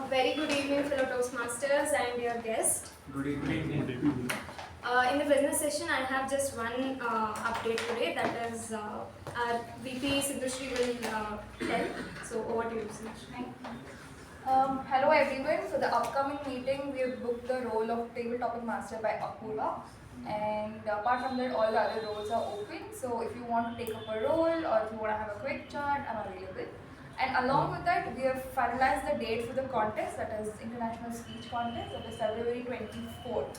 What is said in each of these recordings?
Very good evening, fellow Toastmasters and your guest. Good evening. In the business session, I have just one update today. That is, our VP Sindhushree will tell. So over to you, Sindhushree. Hello everyone. For the upcoming meeting, we have booked the role of Table Topic Master by Apoorva. And apart from that, all the other roles are open. So if you want to take up a role or if you want to have a quick chat, I'm available. And along with that, we have finalized the date for the contest, that is International Speech Contest, that is February 24th.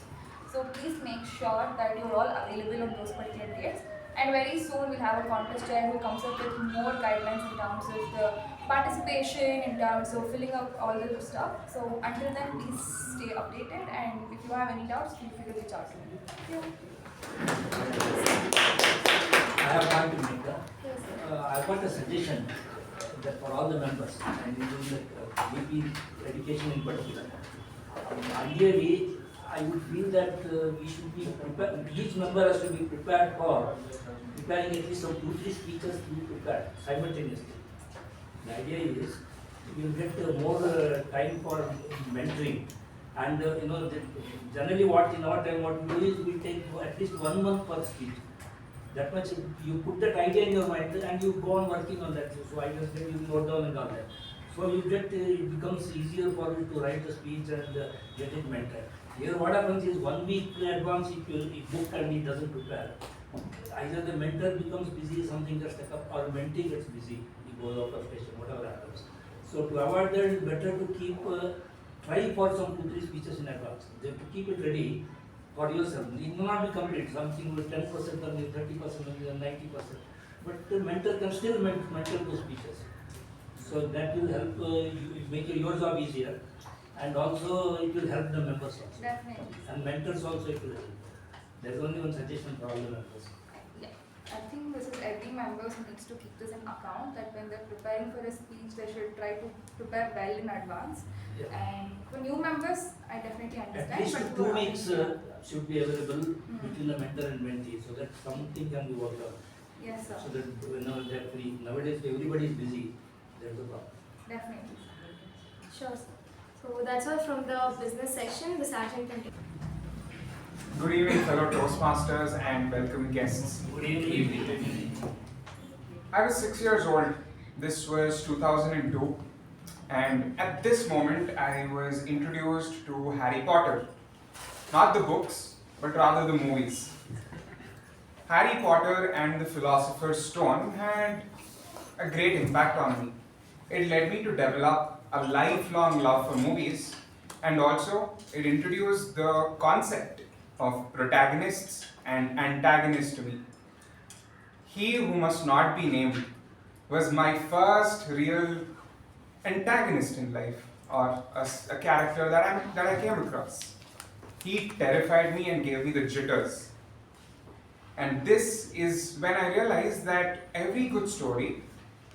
So please make sure that you're all available on those particular dates. And very soon we'll have a contest chair who comes up with more guidelines in terms of the participation, in terms of filling up all the stuff. So until then, please stay updated, and if you have any doubts, feel free to reach out to me. Thank you. I have one to make. I've got a suggestion that for all the members, and including VP education in particular. Ideally, I would feel that we should be prepared, each member has to be prepared for preparing at least some 2-3 speeches to be prepared simultaneously. The idea is you will get more time for mentoring, and generally what in our time what we do is we take at least 1 month per speech. That much you put that idea in your mind and you go on working on that. So I just you note down and all that. So you get it becomes easier for you to write the speech and get it mentored. Here what happens is 1 week in advance if you book and he doesn't prepare. Either the mentor becomes busy, something gets stuck up, or mentee gets busy, he goes out of station, whatever happens. So to avoid that, it's better to keep try for some 2-3 speeches in advance. Then to keep it ready for yourself. It will not be complete. Something will 10% or 30% or 90%. But the mentor can still mentor those speeches. So that will help make your job easier, and also it will help the members also. Definitely. And mentors also it will help. There is only one suggestion for all the members. Yeah, I think this is every member who needs to keep this in account, that when they're preparing for a speech, they should try to prepare well in advance. Yeah. And for new members, I definitely understand. At least but 2 weeks should be available between the mentor and mentee, so that something can be worked out. Yes, sir. So that whenever they're free, nowadays everybody is busy. There's a problem. Definitely. Sure, sir. So that's all from the business section. The Sergeant can take. Good evening, fellow Toastmasters and welcome guests. Good evening. I was 6 years old. This was 2002. And at this moment, I was introduced to Harry Potter. Not the books, but rather the movies. Harry Potter and the Philosopher's Stone had a great impact on me. It led me to develop a lifelong love for movies, and also it introduced the concept of protagonists and antagonists to me. He Who Must Not Be Named was my first real antagonist in life, or a character that I came across. He terrified me and gave me the jitters. And this is when I realized that every good story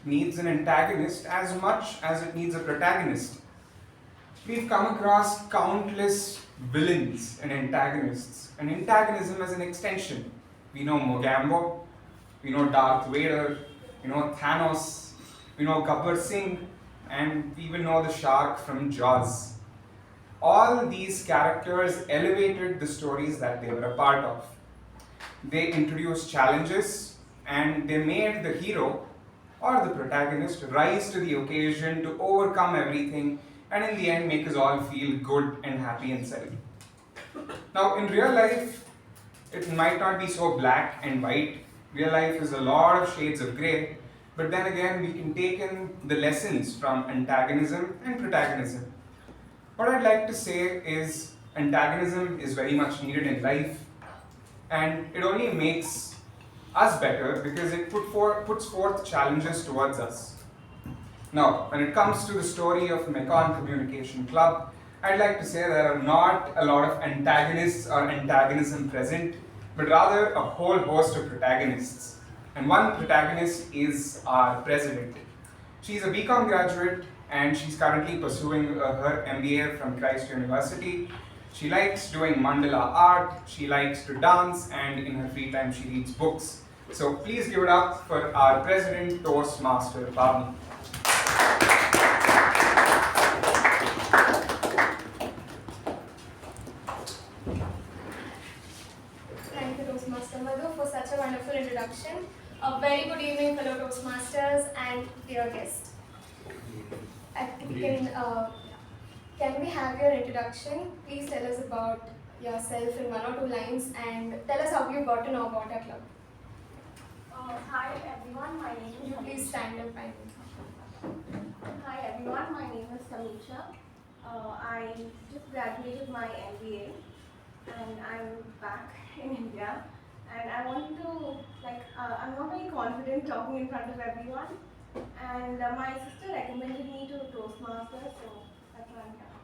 needs an antagonist as much as it needs a protagonist. We've come across countless villains and antagonists, and antagonism as an extension. We know Mogambo, we know Darth Vader, we know Thanos, we know Gabbar Singh, and we even know the shark from Jaws. All these characters elevated the stories that they were a part of. They introduced challenges, and they made the hero or the protagonist rise to the occasion to overcome everything, and in the end make us all feel good and happy inside. Now in real life, it might not be so black and white. Real life is a lot of shades of grey, but then again we can take in the lessons from antagonism and protagonism. What I'd like to say is antagonism is very much needed in life, and it only makes us better because it puts forth challenges towards us. Now, when it comes to the story of Mekon Communication Club, I'd like to say there are not a lot of antagonists or antagonism present, but rather a whole host of protagonists. And one protagonist is our president. She's a BCom graduate and she's currently pursuing her MBA from Christ University. She likes doing mandala art, she likes to dance, and in her free time she reads books. So please give it up for our president, Toastmaster Pavani. A very good evening, fellow Toastmasters and dear guests. If we can we have your introduction? Please tell us about yourself in 1 or 2 lines and tell us how you got to know about our club. Hi everyone, my name is Please stand up and Hi everyone, my name is Samisha. I just graduated my MBA and I'm back in India. And I want to, I'm not very confident talking in front of everyone. And my sister recommended me to Toastmasters, so that's why I'm here.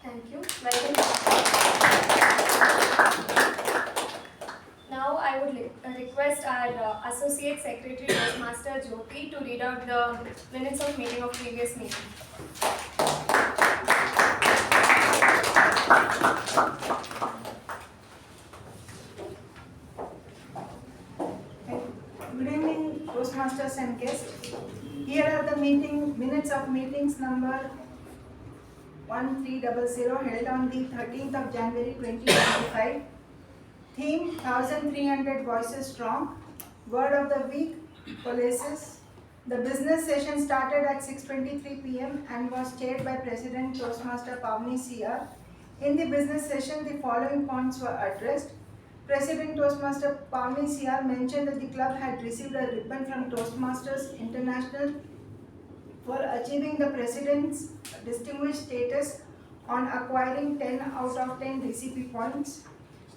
thank you. Welcome. Now I would request our Associate Secretary Toastmaster Jyothi to read out the minutes of meeting of previous meeting. Good evening, Toastmasters and guests. Here are the minutes of meetings number 1300 held on the 13th of January 2025. Theme 1300 voices strong. Word of the week, policies. The business session started at 6:23 p.m. and was chaired by President Toastmaster Pavani CR. In the business session, the following points were addressed. President Toastmaster Pavani CR mentioned that the club had received a ribbon from Toastmasters International for achieving the President's distinguished status on acquiring 10 out of 10 DCP points.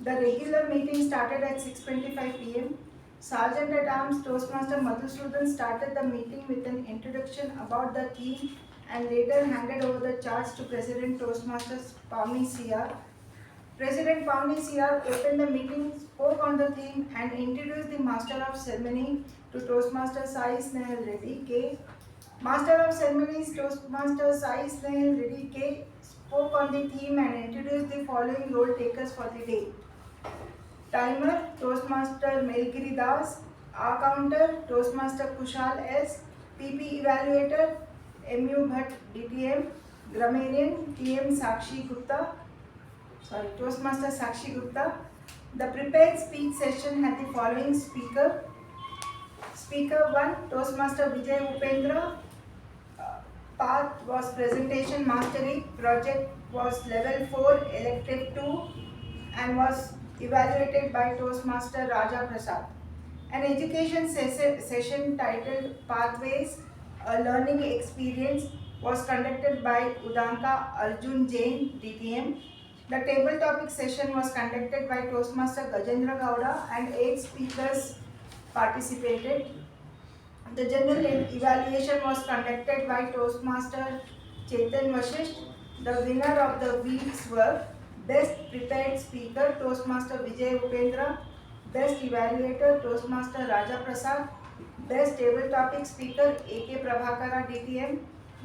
The regular meeting started at 6:25 p.m. Sergeant at Arms Toastmaster Madhusudhan started the meeting with an introduction about the theme and later handed over the charge to President Toastmasters Pavani CR. President Pavani CR opened the meeting, spoke on the theme and introduced the Master of Ceremony to Toastmaster Sai Snehal Reddy K. Master of Ceremonies Toastmaster Sai Snehal Reddy K spoke on the theme and introduced the following role takers for the day. Timer Toastmaster Giri Das, Counter Toastmaster Kushal S, PPE Evaluator MU Bhat DTM, Grammarian TM Sakshi Gupta. Toastmaster Sakshi Gupta. The prepared speech session had the following speaker. Speaker 1, Toastmaster Vijay Upendra. Path was presentation mastery. Project was level 4, elective 2 and was evaluated by Toastmaster Raja Prasad. An education session titled Pathways, a Learning Experience was conducted by Udanka Arjun Jain DTM. The table topic session was conducted by Toastmaster Gajendra and 8 speakers participated. The general evaluation was conducted by Toastmaster Chetan. The winner of the week's work, Best Prepared Speaker Toastmaster Vijay Upendra, Best Evaluator Toastmaster Raja Prasad, Best Table Topic Speaker AK Prabhakara DTM,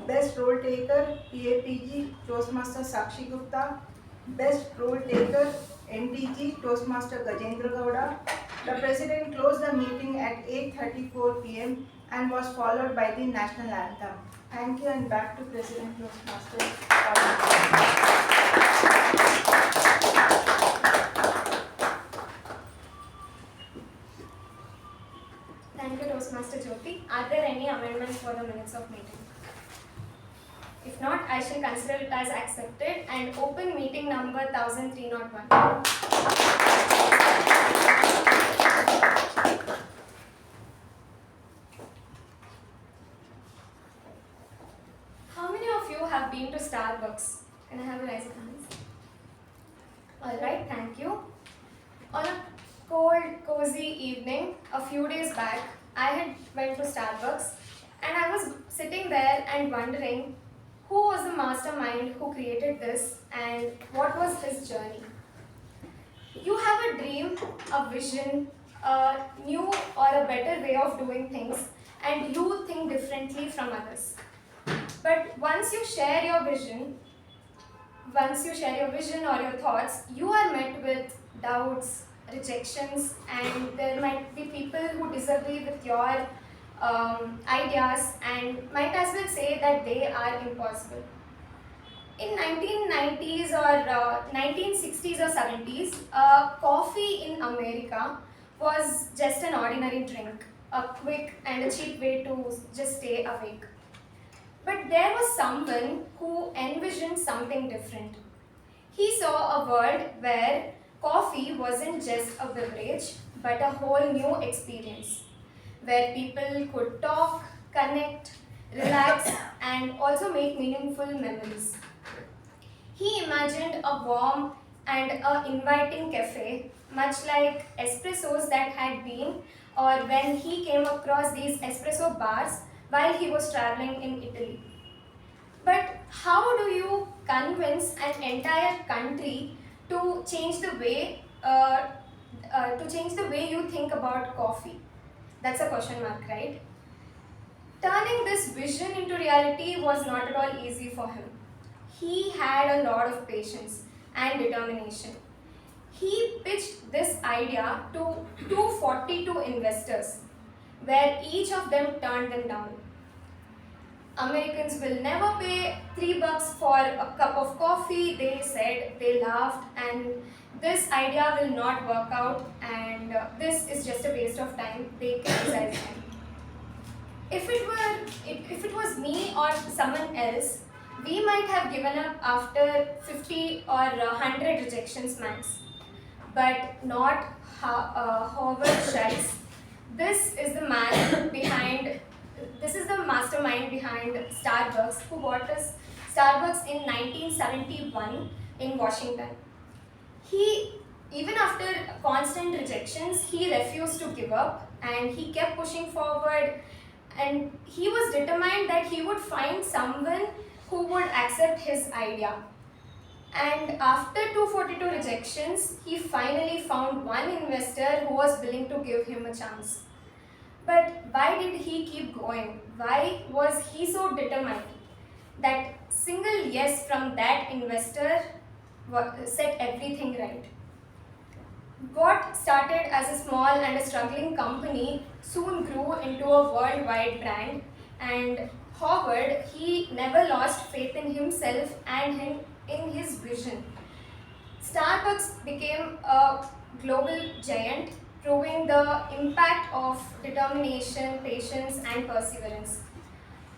Best Role Taker TAPG Toastmaster Sakshi Gupta, Best Role Taker NTG Toastmaster Gajendra. The President closed the meeting at 8:34 p.m. and was followed by the national anthem. Thank you and back to President Toastmaster. Thank you, Toastmaster Jyothi. Are there any amendments for the minutes of meeting? If not, I shall consider it as accepted and open meeting number 1301. How many of you have been to Starbucks? Can I have a raise of hands? Alright, thank you. On a cold, cozy evening, a few days back, I had went to Starbucks and I was sitting there and wondering who was the mastermind who created this and what was his journey. You have a dream, a vision, a new or a better way of doing things and you think differently from others. But once you share your vision or your thoughts, you are met with doubts, rejections, and there might be people who disagree with your ideas and might as well say that they are impossible. In 1990s or 1960s or 70s, coffee in America was just an ordinary drink. a quick and a cheap way to just stay awake. But there was someone who envisioned something different. He saw a world where coffee wasn't just a beverage, but a whole new experience, where people could talk, connect, relax, and also make meaningful memories. He imagined a warm and a inviting cafe, much like espressos that had been, or when he came across these espresso bars while he was traveling in Italy. But how do you convince an entire country to change the way you think about coffee? That's a question mark, right? Turning this vision into reality was not at all easy for him. He had a lot of patience and determination. He pitched this idea to 242 investors, where each of them turned them down. Americans will never pay $3 for a cup of coffee, they said. They laughed, and this idea will not work out, and this is just a waste of time. They criticized him. If it was me or someone else, we might have given up after 50 or 100 rejections max. But not Howard Schultz. This is the mastermind behind Starbucks, who bought us Starbucks in 1971 in Washington. Even after constant rejections, he refused to give up and he kept pushing forward, and he was determined that he would find someone who would accept his idea. And after 242 rejections, he finally found one investor who was willing to give him a chance. But why did he keep going? Why was he so determined? That single yes from that investor set everything right. What started as a small and a struggling company soon grew into a worldwide brand, and Howard, he never lost faith in himself and in his vision. Starbucks became a global giant, proving the impact of determination, patience, and perseverance.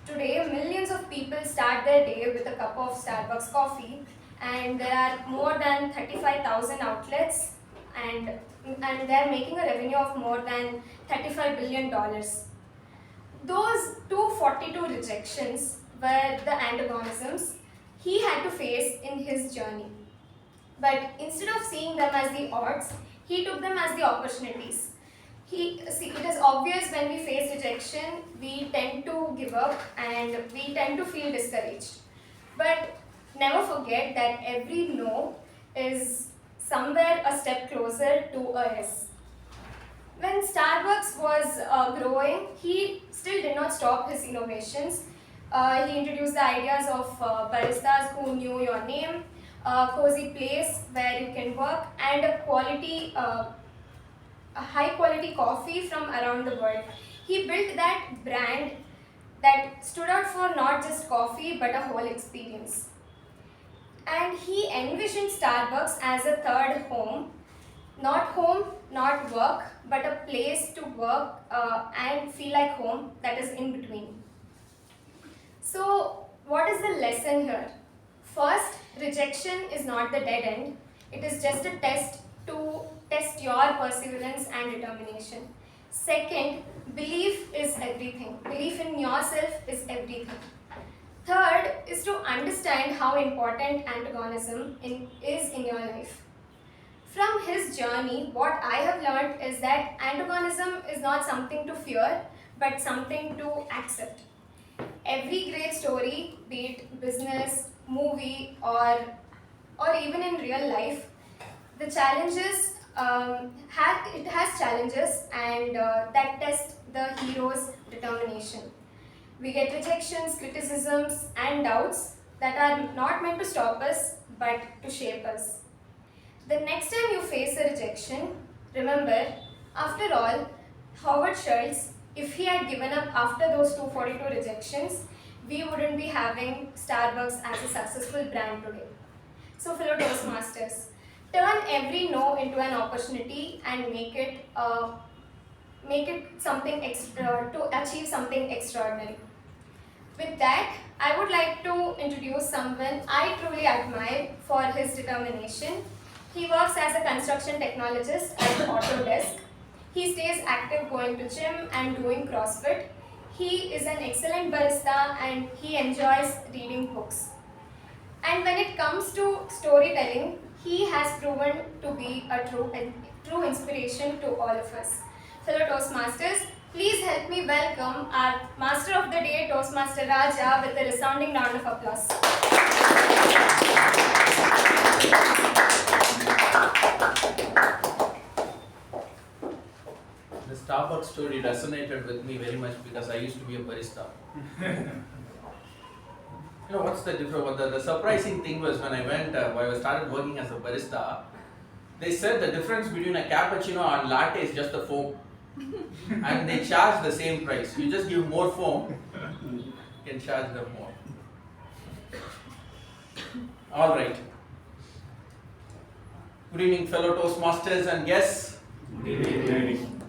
Today, millions of people start their day with a cup of Starbucks coffee, and there are more than 35,000 outlets, and they are making a revenue of more than $35 billion. Those 242 rejections were the antagonisms he had to face in his journey. But instead of seeing them as the odds, he took them as the opportunities. It is obvious when we face rejection, we tend to give up and we tend to feel discouraged. But never forget that every no is somewhere a step closer to a yes. When Starbucks was growing, he still did not stop his innovations. He introduced the ideas of baristas who knew your name, a cozy place where you can work, and a high quality coffee from around the world. He built that brand that stood out for not just coffee but a whole experience. And he envisioned Starbucks as a third home, not work, but a place to work and feel like home, that is in between. So, what is the lesson here? First, rejection is not the dead end. It is just a test to test your perseverance and determination. Second, belief is everything. Belief in yourself is everything. Third is to understand how important antagonism is in your life. From his journey, what I have learned is that antagonism is not something to fear, but something to accept. Every great story, be it business, movie, or even in real life, the challenges it has challenges, and that test the hero's determination. We get rejections, criticisms, and doubts that are not meant to stop us, but to shape us. The next time you face a rejection, remember, after all, Howard Schultz, if he had given up after those 242 rejections, we wouldn't be having Starbucks as a successful brand today. So, fellow Toastmasters, turn every no into an opportunity and make it a make it something extra, to achieve something extraordinary. With that, I would like to introduce someone I truly admire for his determination. He works as a construction technologist at Autodesk. He stays active going to gym and doing CrossFit. He is an excellent barista and he enjoys reading books. And when it comes to storytelling, he has proven to be a true inspiration to all of us. Fellow Toastmasters, please help me welcome our Master of the Day, Toastmaster Raja, with a resounding round of applause. The Starbucks story resonated with me very much because I used to be a barista. You know what's the difference? The surprising thing was when I started working as a barista, they said the difference between a cappuccino and latte is just the foam. And they charge the same price. You just give more foam, you can charge them more. Alright. Good evening, fellow Toastmasters and guests. Good evening.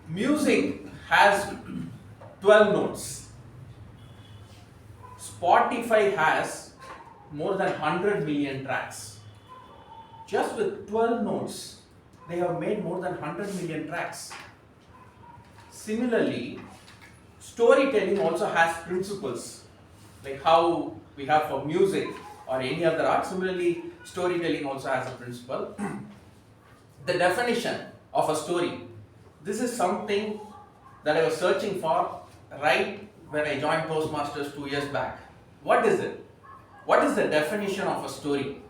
Music has 12 notes. Spotify has more than 100 million tracks. Just with 12 notes, they have made more than 100 million tracks. Similarly, storytelling also has principles, like how we have for music or any other art. Similarly, storytelling also has a principle. The definition of a story. This is something that I was searching for right when I joined Toastmasters 2 years back. What is it? What is the definition of a story?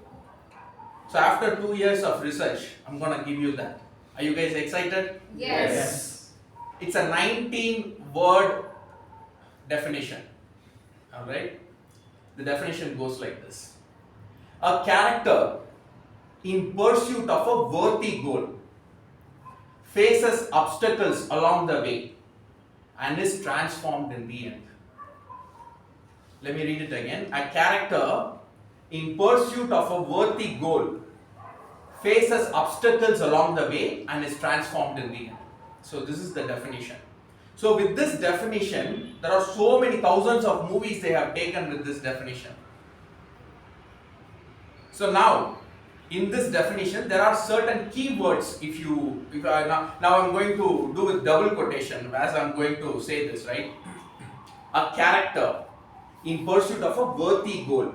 So after 2 years of research, I'm going to give you that. Are you guys excited? Yes. It's a 19-word definition. Alright? The definition goes like this. A character in pursuit of a worthy goal faces obstacles along the way and is transformed in the end. Let me read it again. A character in pursuit of a worthy goal faces obstacles along the way and is transformed in the end. So this is the definition. So with this definition, there are so many thousands of movies they have taken with this definition. So now, in this definition, there are certain keywords. Now I'm going to do with double quotation as I'm going to say this, right? A character in pursuit of a worthy goal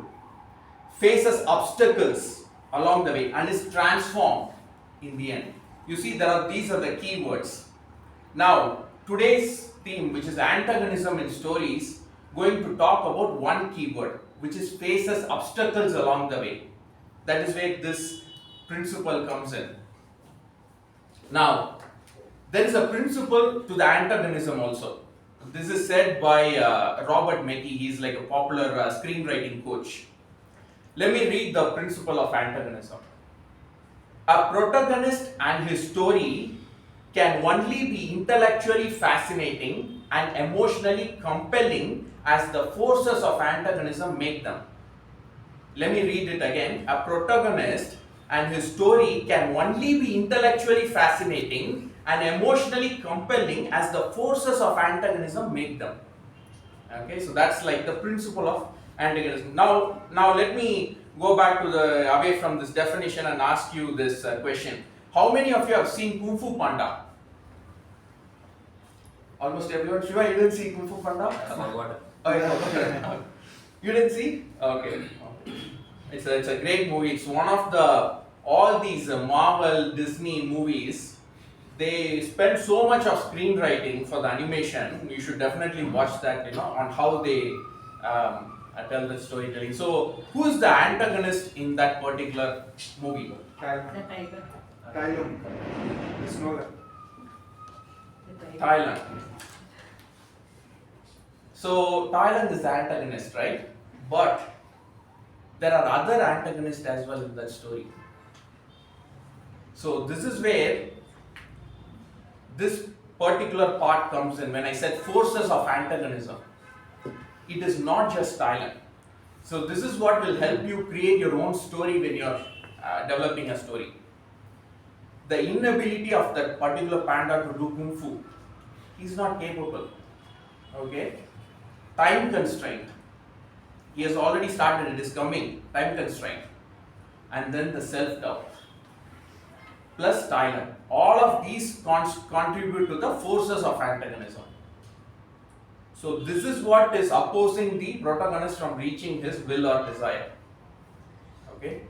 faces obstacles along the way and is transformed in the end. You see, these are the keywords. Now, today's theme, which is antagonism in stories, going to talk about one keyword, which is faces obstacles along the way. That is where this principle comes in. Now, there is a principle to the antagonism also. This is said by Robert McKee. He is like a popular screenwriting coach. Let me read the principle of antagonism. A protagonist and his story can only be intellectually fascinating and emotionally compelling as the forces of antagonism make them. Let me read it again. A protagonist and his story can only be intellectually fascinating and emotionally compelling as the forces of antagonism make them. Okay, so that's like the principle of antagonism. Now let me go back to away from this definition and ask you this question. How many of you have seen Kung Fu Panda? Almost everyone. Shiva, you didn't see Kung Fu Panda? Oh, yeah. You didn't see? Okay. It's a great movie. It's one of all these Marvel, Disney movies. They spend so much of screenwriting for the animation. You should definitely watch that, on how they tell the storytelling. So, who is the antagonist in that particular movie? Thailand. Let's know that. Thailand. So, Thailand is the antagonist, right? But there are other antagonists as well in that story. So, this is where this particular part comes in. When I said forces of antagonism, it is not just Thailand. So, this is what will help you create your own story when you're developing a story. the inability of that particular panda to do kung fu. He's not capable. Okay? Time constraint. He has already started, it is coming. Time constraint. And then the self-doubt. Plus Thailand. All of these contribute to the forces of antagonism. So this is what is opposing the protagonist from reaching his will or desire. Okay?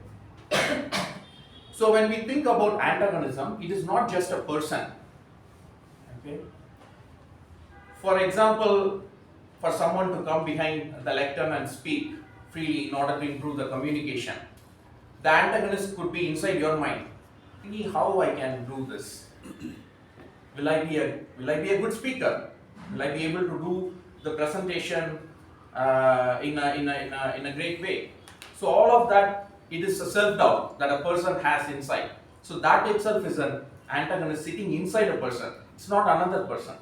So when we think about antagonism, it is not just a person. Okay? For example, for someone to come behind the lectern and speak freely in order to improve the communication, the antagonist could be inside your mind, thinking how I can do this. Will I be a good speaker? Will I be able to do the presentation in a great way? So all of that, it is a self-doubt that a person has inside. So that itself is an antagonist sitting inside a person. It's not another person.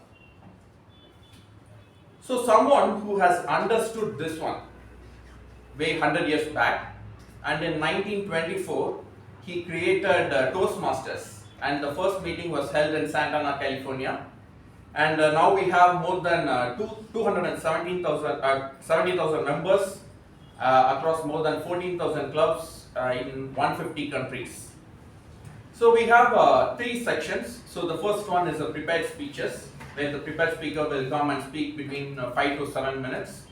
So someone who has understood this one way 100 years back, and in 1924 he created Toastmasters, and the first meeting was held in Santa Ana, California, and now we have more than 70,000 members across more than 14,000 clubs in 150 countries. So we have 3 sections. So the first one is the prepared speeches, where the prepared speaker will come and speak between 5 to 7 minutes.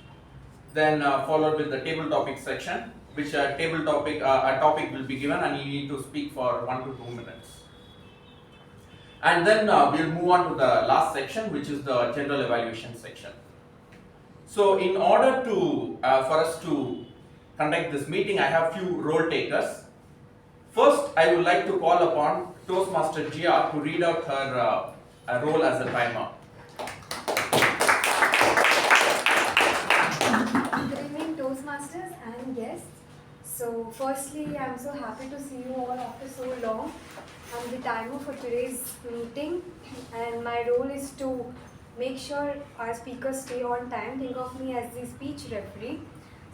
Then followed with the table topic section, which a topic will be given and you need to speak for 1 to 2 minutes. And then we'll move on to the last section, which is the general evaluation section. So in order to for us to conduct this meeting, I have few role takers. First, I would like to call upon Toastmaster Jia to read out her role as a timer. Good evening, Toastmasters and guests. So firstly, I'm so happy to see you all after so long. I'm the timer for today's meeting, and my role is to make sure our speakers stay on time. Think of me as the speech referee.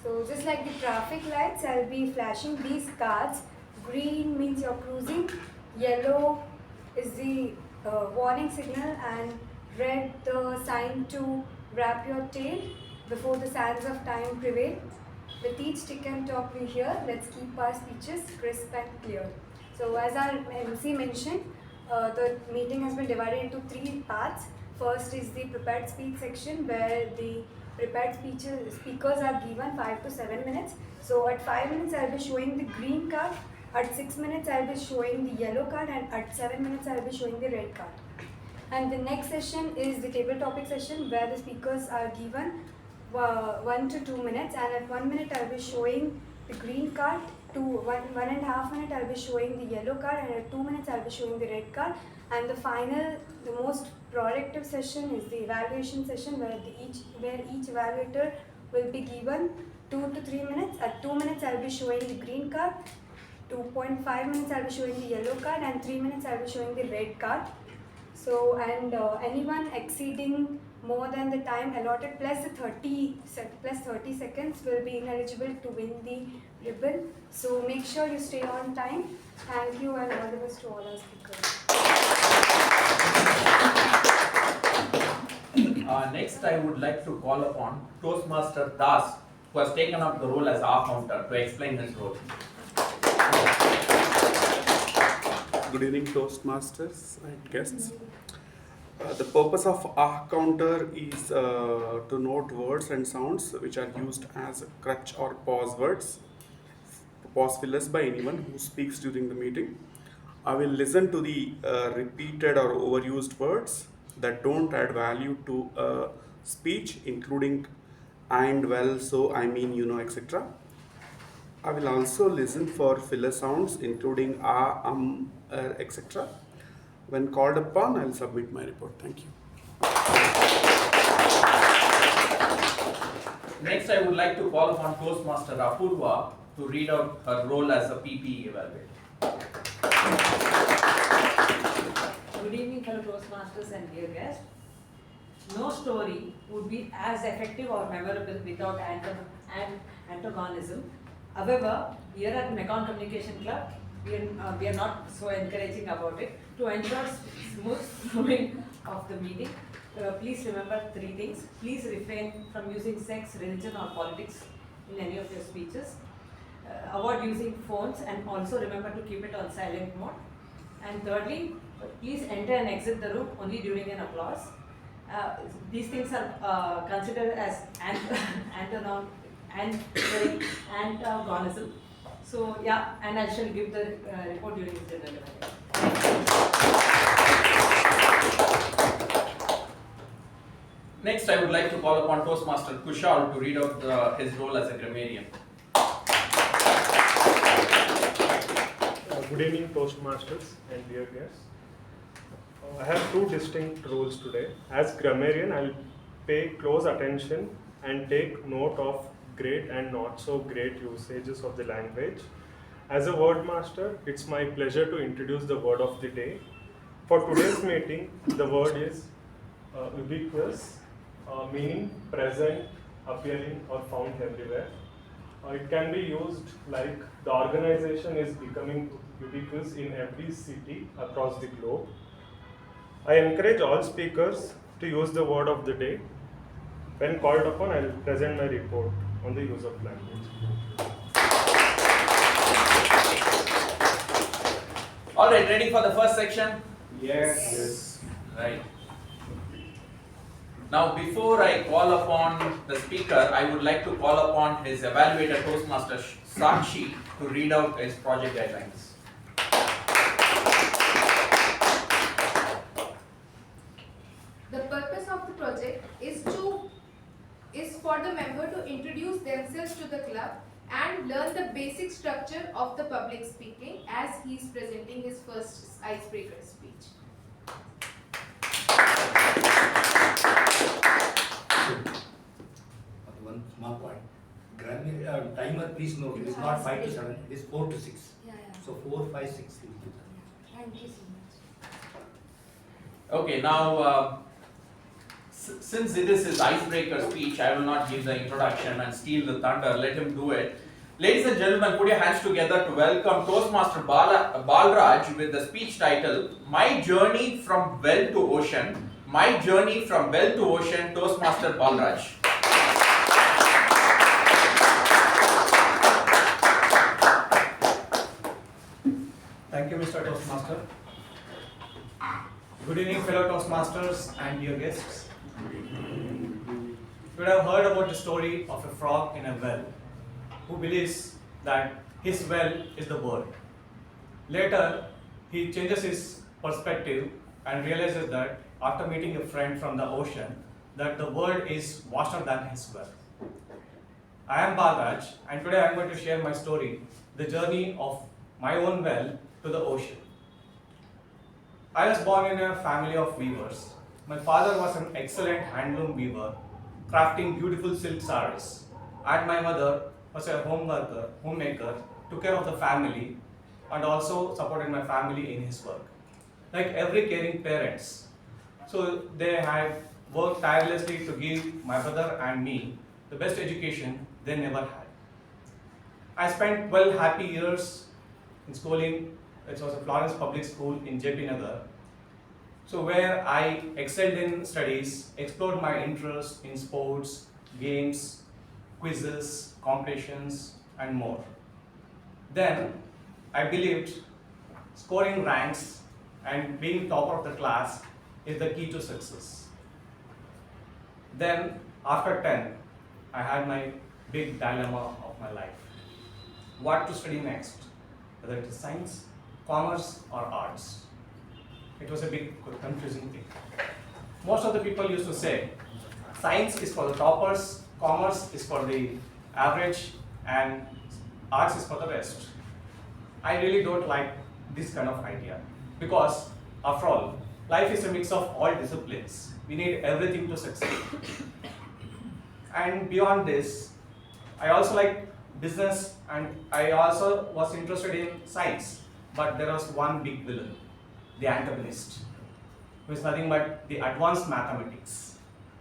So just like the traffic lights, I'll be flashing these cards. Green means you're cruising, yellow is the warning signal, and red the sign to wrap your tail before the sands of time prevail. With each tick and talk we hear, let's keep our speeches crisp and clear. So as our MC mentioned, the meeting has been divided into 3 parts. First is the prepared speech section, where the prepared speakers are given 5 to 7 minutes. So at 5 minutes I'll be showing the green card, at 6 minutes I'll be showing the yellow card, and at 7 minutes I'll be showing the red card. And the next session is the table topic session, where the speakers are given 1 to 2 minutes, and at 1 minute I'll be showing the green card, to 1.5 minutes I'll be showing the yellow card, and at 2 minutes I'll be showing the red card. And the most productive session is the evaluation session, where each evaluator will be given 2 to 3 minutes. At 2 minutes I'll be showing the green card, 2.5 minutes I'll be showing the yellow card, and 3 minutes I'll be showing the red card. So, and anyone exceeding more than the time allotted plus 30 seconds will be ineligible to win the ribbon. So make sure you stay on time. Thank you, and all the best to all our speakers. Next, I would like to call upon Toastmaster Das, who has taken up the role as our counter, to explain his role. Good evening, Toastmasters and guests. The purpose of our counter is to note words and sounds which are used as crutch or pause words, pause fillers by anyone who speaks during the meeting. I will listen to the repeated or overused words that don't add value to a speech, including and, well, so, I mean, you know, etc. I will also listen for filler sounds, including etc. When called upon, I will submit my report. Thank you. Next, I would like to call upon Toastmaster Apurva to read out her role as a PPE Evaluator. Good evening, fellow Toastmasters and dear guests. No story would be as effective or memorable without antagonism. However, here at Mekon Communication Club, we are not so encouraging about it. To ensure smooth flowing of the meeting, please remember 3 things. Please refrain from using sex, religion or politics in any of your speeches. Avoid using phones and also remember to keep it on silent mode. And thirdly, please enter and exit the room only during an applause. These things are considered as antagonism. So yeah, and I shall give the report during the general debate. Next, I would like to call upon Toastmaster Kushal to read out his role as a grammarian. Good evening, Toastmasters and dear guests. I have 2 distinct roles today. As grammarian, I will pay close attention and take note of great and not so great usages of the language. As a word master, it's my pleasure to introduce the word of the day. For today's meeting, the word is ubiquitous, meaning present, appearing or found everywhere. It can be used like the organization is becoming ubiquitous in every city across the globe. I encourage all speakers to use the word of the day. When called upon, I will present my report on the use of language. Alright, ready for the first section? Yes. Right. Now, before I call upon the speaker, I would like to call upon his evaluator, Toastmaster Sakshi, to read out his project guidelines. The purpose of the project is for the member to introduce themselves to the club and learn the basic structure of the public speaking as he is presenting his first icebreaker speech. One small point. Timer, please note, it is not 5 to 7, it is 4 to 6. Yeah. So 4, 5, 6. Thank you so much. Okay, now, since it is his icebreaker speech, I will not give the introduction and steal the thunder. Let him do it. Ladies and gentlemen, put your hands together to welcome Toastmaster Balaraj with the speech title, My Journey from Well to Ocean. My Journey from Well to Ocean, Toastmaster Balaraj. Thank you, Mr. Toastmaster. Good evening, fellow Toastmasters and dear guests. You would have heard about the story of a frog in a well who believes that his well is the world. Later, he changes his perspective and realizes that after meeting a friend from the ocean, that the world is vaster than his well. I am Balaraj, and today I am going to share my story, the journey of my own well to the ocean. I was born in a family of weavers. My father was an excellent handloom weaver, crafting beautiful silk sarees. And my mother was a homemaker, took care of the family and also supported my family in his work. Like every caring parents. So they had worked tirelessly to give my brother and me the best education they never had. I spent 12 happy years in schooling. It was a Florence Public School in JP Nagar. So where I excelled in studies, explored my interest in sports, games, quizzes, competitions and more. Then I believed scoring ranks and being topper of the class is the key to success. Then after 10, I had my big dilemma of my life. What to study next? Whether it is science, commerce or arts. It was a big confusing thing. Most of the people used to say, science is for the toppers, commerce is for the average and arts is for the rest. I really don't like this kind of idea because after all, life is a mix of all disciplines. We need everything to succeed. And beyond this, I also like business and I also was interested in science. But there was one big villain, the antagonist, who is nothing but the advanced mathematics,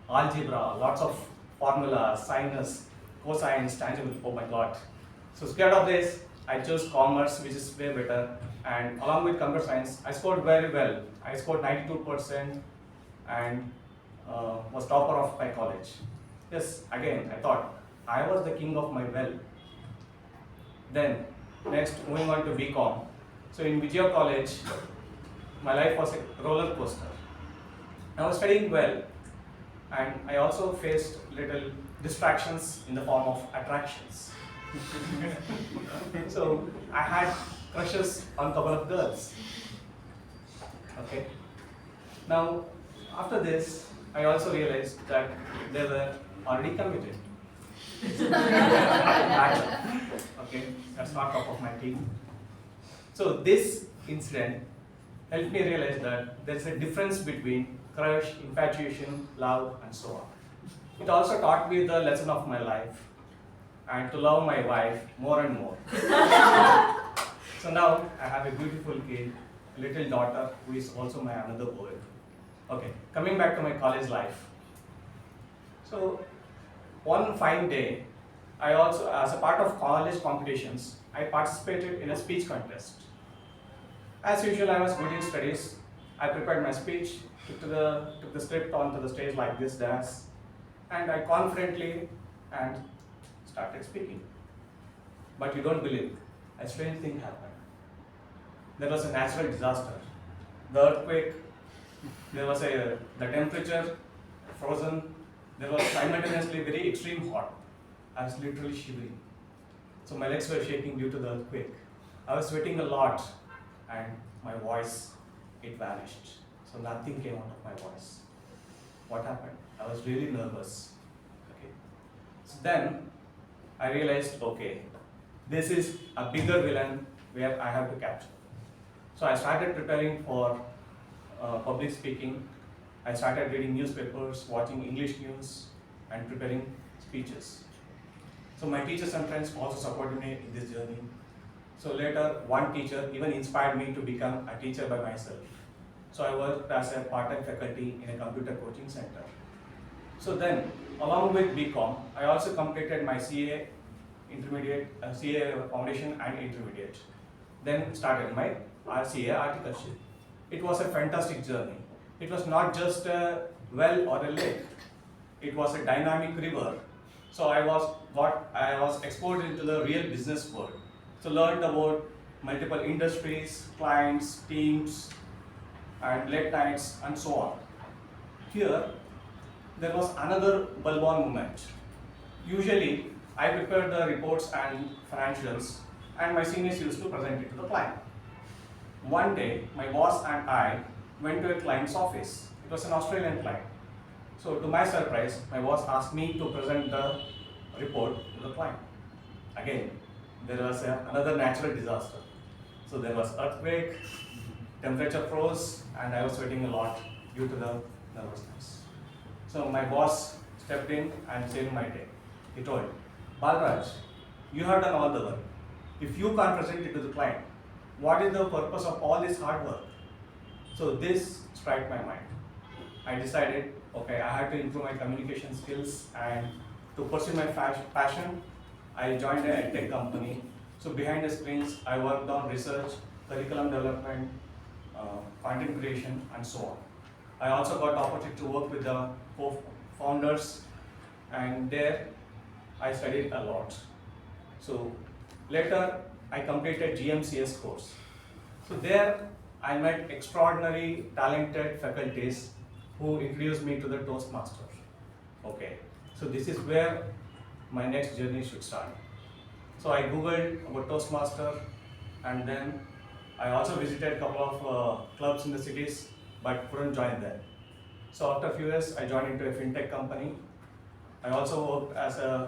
algebra, lots of formulas, sinus, cosines, tangible, oh my god. So scared of this, I chose commerce, which is way better. And along with computer science, I scored very well. I scored 92% and was topper of my college. Yes, again, I thought I was the king of my well. Then, next, moving on to BCom. So in Vijay College, my life was a roller coaster. I was studying well, and I also faced little distractions in the form of attractions. So I had crushes on a couple of girls. Okay. Now, after this, I also realized that they were already committed. Okay, that's not top of my team. So this incident helped me realize that there's a difference between crush, infatuation, love, and so on. It also taught me the lesson of my life and to love my wife more and more. So now I have a beautiful kid, a little daughter who is also my another world. Okay, coming back to my college life. So one fine day, I also, as a part of college competitions, I participated in a speech contest. As usual, I was good in studies. I prepared my speech, took the script onto the stage like this does, and I confidently and started speaking. But you don't believe, a strange thing happened. There was a natural disaster. The earthquake, there was the temperature frozen, there was simultaneously very extreme hot. I was literally shivering. So my legs were shaking due to the earthquake. I was sweating a lot and my voice, it vanished. So nothing came out of my voice. What happened? I was really nervous. Okay. So then I realized, okay, this is a bigger villain where I have to capture. So I started preparing for public speaking. I started reading newspapers, watching English news, and preparing speeches. So my teachers and friends also supported me in this journey. So later, one teacher even inspired me to become a teacher by myself. So I worked as a part-time faculty in a computer coaching center. So then, along with BCom, I also completed my CA intermediate, CA foundation and intermediate. Then started my RCA articleship. It was a fantastic journey. It was not just a well or a lake. It was a dynamic river. So I was exposed into the real business world. So learned about multiple industries, clients, teams, and late nights, and so on. Here, there was another bulb-on moment. Usually, I prepared the reports and financials, and my seniors used to present it to the client. One day, my boss and I went to a client's office. It was an Australian client. So to my surprise, my boss asked me to present the report to the client. Again, there was another natural disaster. So there was earthquake, temperature froze, and I was sweating a lot due to the nervousness. So my boss stepped in and saved my day. He told, Balaraj, you have done all the work. If you can't present it to the client, what is the purpose of all this hard work? So this struck my mind. I decided, okay, I had to improve my communication skills, and to pursue my passion, I joined a tech company. So behind the screens, I worked on research, curriculum development, content creation, and so on. I also got the opportunity to work with the co-founders, and there I studied a lot. So later, I completed GMCS course. So there, I met extraordinary, talented faculties who introduced me to the Toastmasters. Okay, so this is where my next journey should start. So I googled about Toastmaster, and then I also visited a couple of clubs in the cities, but couldn't join them. So after a few years, I joined into a fintech company. I also worked as an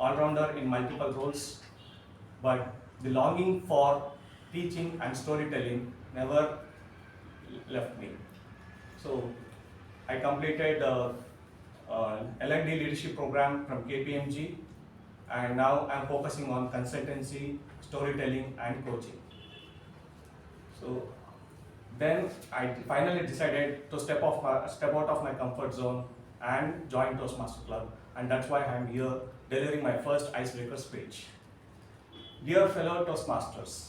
all-rounder in multiple roles, but the longing for teaching and storytelling never left me. So I completed the L&D leadership program from KPMG, and now I'm focusing on consultancy, storytelling, and coaching. So then I finally decided to step out of my comfort zone and join Toastmaster Club, and that's why I'm here delivering my first icebreaker speech. Dear fellow Toastmasters,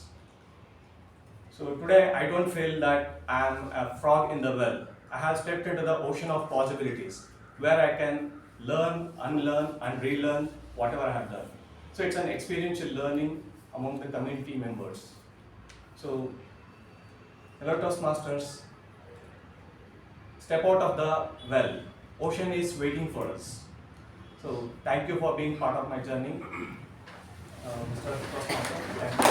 so today I don't feel that I am a frog in the well. I have stepped into the ocean of possibilities where I can learn, unlearn and relearn whatever I have done. So it's an experiential learning among the community members. So hello Toastmasters, step out of the well. Ocean is waiting for us. So thank you for being part of my journey. Mr. Toastmaster, thank you.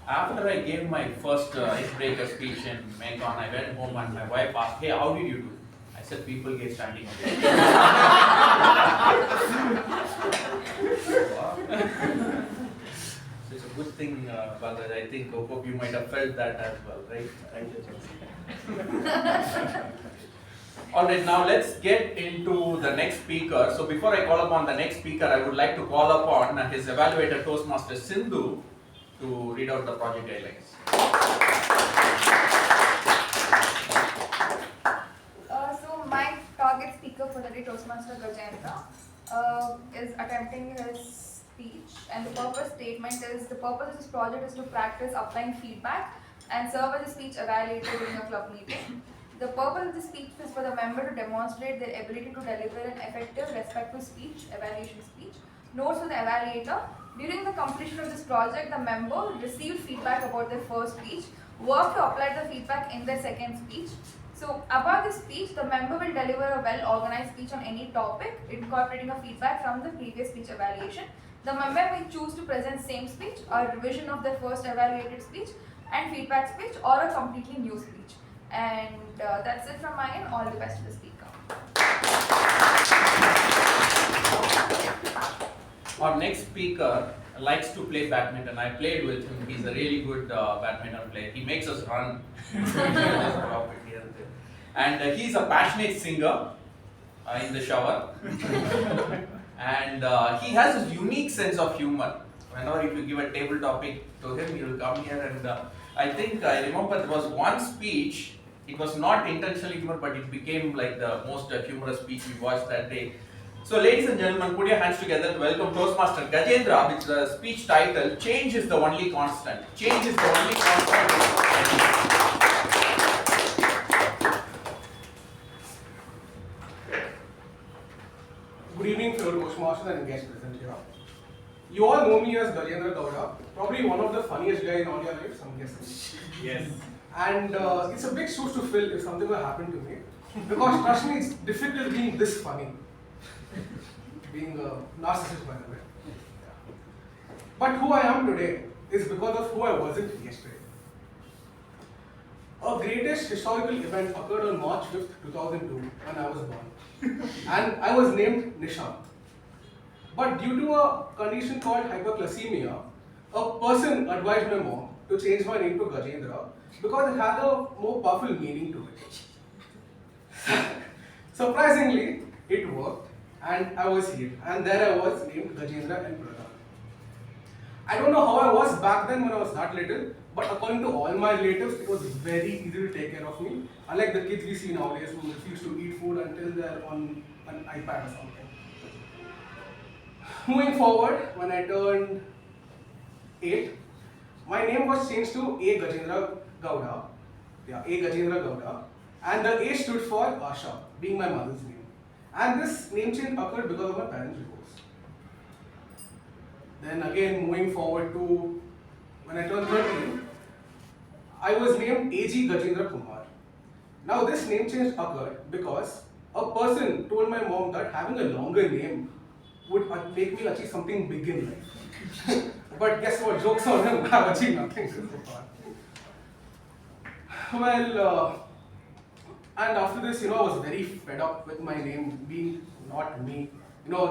After I gave my first icebreaker speech in Macon, I went home and my wife asked, "Hey, how did you do?" I said, "People get standing ovation." So it's a good thing, Balaraj. I think, hope you might have felt that as well, right? Thank you. Alright, now let's get into the next speaker. So before I call upon the next speaker, I would like to call upon his evaluator Toastmaster Sindhu to read out the project guidelines. So my target speaker for the day, Toastmaster Gajendra, is attempting his speech, and the purpose statement is the purpose of this project is to practice applying feedback and serve as a speech evaluator during a club meeting. The purpose of the speech is for the member to demonstrate their ability to deliver an effective, respectful speech, evaluation speech. Notes for the evaluator. During the completion of this project, the member received feedback about their first speech, worked to apply the feedback in their second speech. So about this speech, the member will deliver a well-organized speech on any topic, incorporating a feedback from the previous speech evaluation. The member may choose to present same speech, a revision of their first evaluated speech, and feedback speech, or a completely new speech. And that's it from my end. All the best to the speaker. Our next speaker likes to play badminton. I played with him. He's a really good badminton player. He makes us run. And he's a passionate singer in the shower. And he has a unique sense of humor. Whenever if you give a table topic to him, he will come here and I think I remember there was one speech. It was not intentionally humor, but it became like the most humorous speech we watched that day. So ladies and gentlemen, put your hands together to welcome Toastmaster Gajendra with the speech title, "Change is the Only Constant." Change is the only constant. Good evening, fellow Toastmasters and guests present here. You all know me as Gajendra Gowda, probably one of the funniest guys in all your lives, I'm guessing. Yes. And it's a big shoes to fill if something will happen to me. Because trust me, it's difficult being this funny. Being a narcissist, by the way. But who I am today is because of who I wasn't yesterday. A greatest historical event occurred on March 5th, 2002 when I was born. And I was named Nishant. But due to a condition called hyperglycemia, a person advised my mom to change my name to Gajendra because it had a more powerful meaning to it. Surprisingly, it worked and I was healed. And there I was named Gajendra and Brother. I don't know how I was back then when I was that little, but according to all my relatives, it was very easy to take care of me. Unlike the kids we see nowadays who refuse to eat food until they're on an iPad or something. Moving forward, when I turned 8, my name was changed to A. Gajendra Gowda. Yeah, A. Gajendra Gowda. And the A stood for Asha, being my mother's name. And this name change occurred because of my parents' divorce. Then again, moving forward to when I turned 13, I was named A.G. Gajendra Kumar. Now this name change occurred because a person told my mom that having a longer name would make me achieve something big in life. But guess what? Jokes on him, I've achieved nothing so far. Well, and after this, I was very fed up with my name being not me.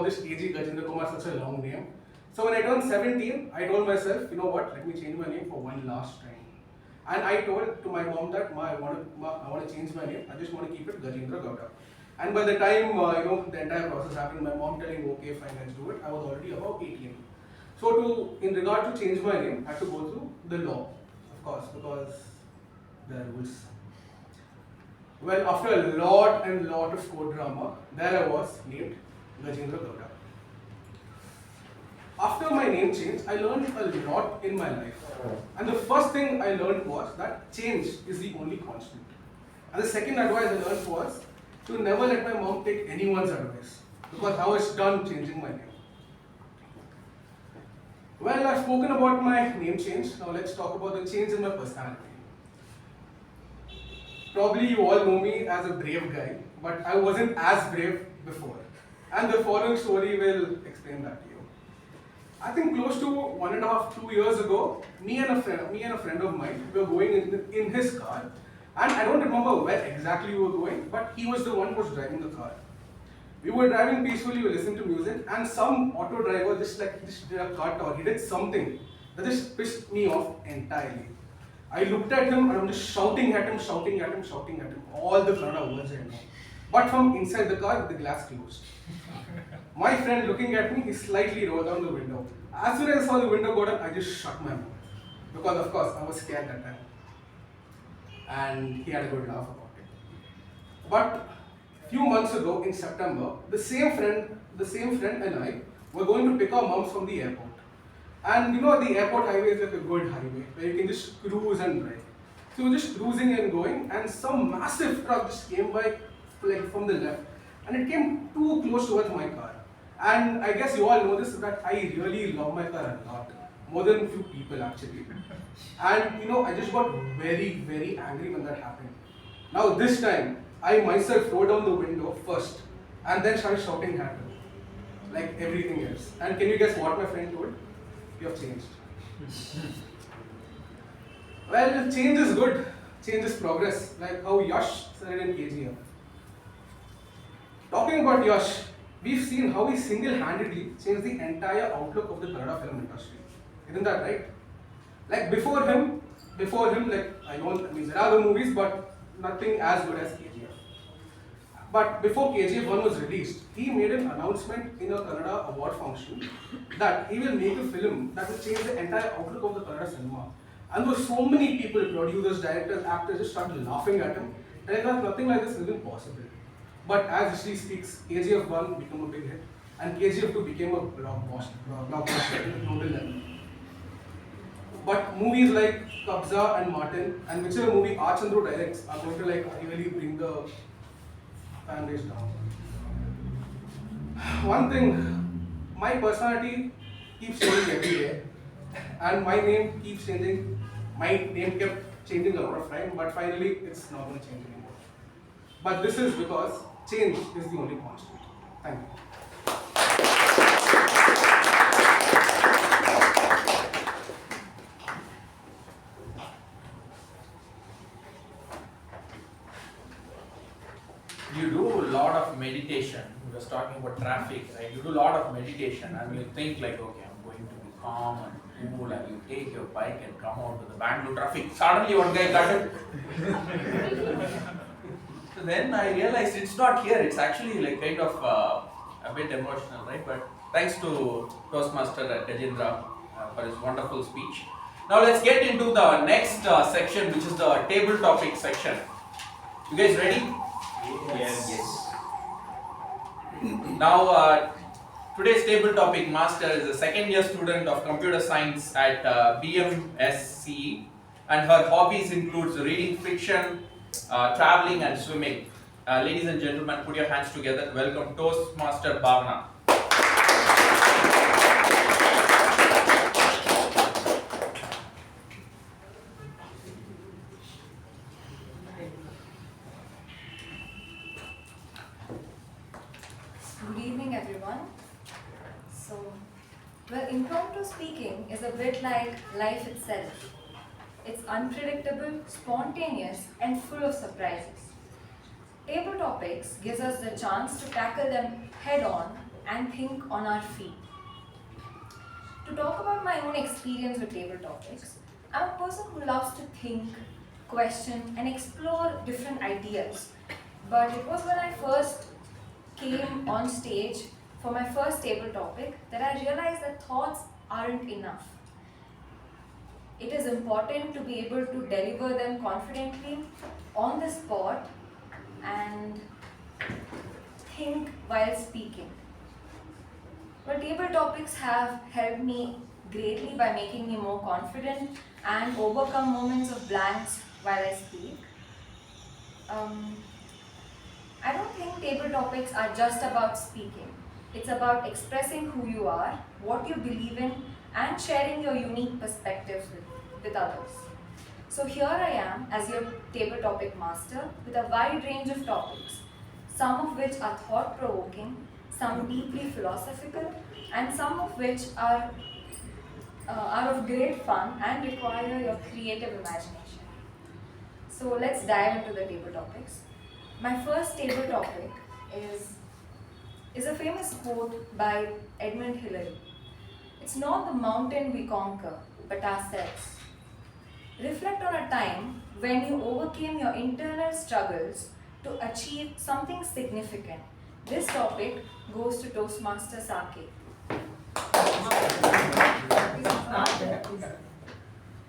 This A.G. Gajendra Kumar is such a long name. So when I turned 17, I told myself, let me change my name for one last time. And I told to my mom that I want to change my name. I just want to keep it Gajendra Gowda. And by the time the entire process happened, my mom telling, okay, fine, let's do it, I was already about 18. So in regard to change my name, I had to go through the law, of course, because there are rules. Well, after a lot of court drama, there I was named Gajendra. After my name change, I learned a lot in my life. And the first thing I learned was that change is the only constant. And the second advice I learned was to never let my mom take anyone's advice, because I was done changing my name. Well, I've spoken about my name change. Now let's talk about the change in my personality. Probably you all know me as a brave guy, but I wasn't as brave before. And the following story will explain that to you. I think close to 1.5 2 years ago, me and a friend of mine were going in his car, and I don't remember where exactly we were going, but he was the one who was driving the car. We were driving peacefully, we were listening to music, and some auto driver just did a cut, or he did something that just pissed me off entirely. I looked at him and I'm just shouting at him, all the Kannada words I know. But from inside the car with the glass closed. My friend looking at me, he slightly rolled down the window. As soon as I saw the window go down, I just shut my mouth. Because of course I was scared that time. And he had a good laugh about it. But few months ago in September, the same friend and I were going to pick our moms from the airport. And the airport highway is like a good highway where you can just cruise and drive. So we were just cruising and going, and some massive truck just came by from the left, and it came too close towards my car. And I guess you all know this, that I really love my car a lot, more than a few people actually. And I just got very, very angry when that happened. Now this time, I myself rolled down the window first, and then started shouting at him, like everything else. And can you guess what my friend told? You have changed. Well, change is good. Change is progress, like how Yash said in KGF. Talking about Yash, we've seen how he single-handedly changed the entire outlook of the Kannada film industry. Isn't that right? Like before him, like there are the movies, but nothing as good as KGF. But before KGF 1 was released, he made an announcement in a Kannada award function that he will make a film that will change the entire outlook of the Kannada cinema. And there were so many people, producers, directors, actors, just started laughing at him, telling us nothing like this isn't possible. But as history speaks, KGF 1 became a big hit, and KGF 2 became a blockbuster at a global level. But movies like Kabza and Martin, and whichever movie Achandru directs, are going to really bring the fan base down. One thing, my personality keeps changing every day, and my name keeps changing. My name kept changing a lot of time, but finally it's not going to change anymore. But this is because change is the only constant. Thank you. You do a lot of meditation. We were talking about traffic, right? You do a lot of meditation and you think like, okay, I'm going to be calm and cool, and you take your bike and come out to the Bangalore traffic. Suddenly one guy got it. So then I realized it's not here. It's actually like kind of a bit emotional, right? But thanks to Toastmaster Gajendra for his wonderful speech. Now let's get into the next section, which is the table topic section. You guys ready? Yes. Now, today's table topic master is a second-year student of computer science at BMSCE, and her hobbies includes reading fiction, traveling, and swimming. Ladies and gentlemen, put your hands together. Welcome Toastmaster Bhavana. Good evening, everyone. Impromptu speaking is a bit like life itself. It's unpredictable, spontaneous, and full of surprises. Table topics gives us the chance to tackle them head-on and think on our feet. To talk about my own experience with table topics, I'm a person who loves to think, question, and explore different ideas. But it was when I first came on stage for my first table topic that I realized that thoughts aren't enough. It is important to be able to deliver them confidently on the spot and think while speaking. But table topics have helped me greatly by making me more confident and overcome moments of blanks while I speak. I don't think table topics are just about speaking. It's about expressing who you are, what you believe in, and sharing your unique perspectives with others. So here I am as your table topic master with a wide range of topics, some of which are thought-provoking, some deeply philosophical, and some of which are of great fun and require your creative imagination. So let's dive into the table topics. My first table topic is a famous quote by Edmund Hillary. It's not the mountain we conquer, but ourselves. Reflect on a time when you overcame your internal struggles to achieve something significant. This topic goes to Toastmaster Saketh.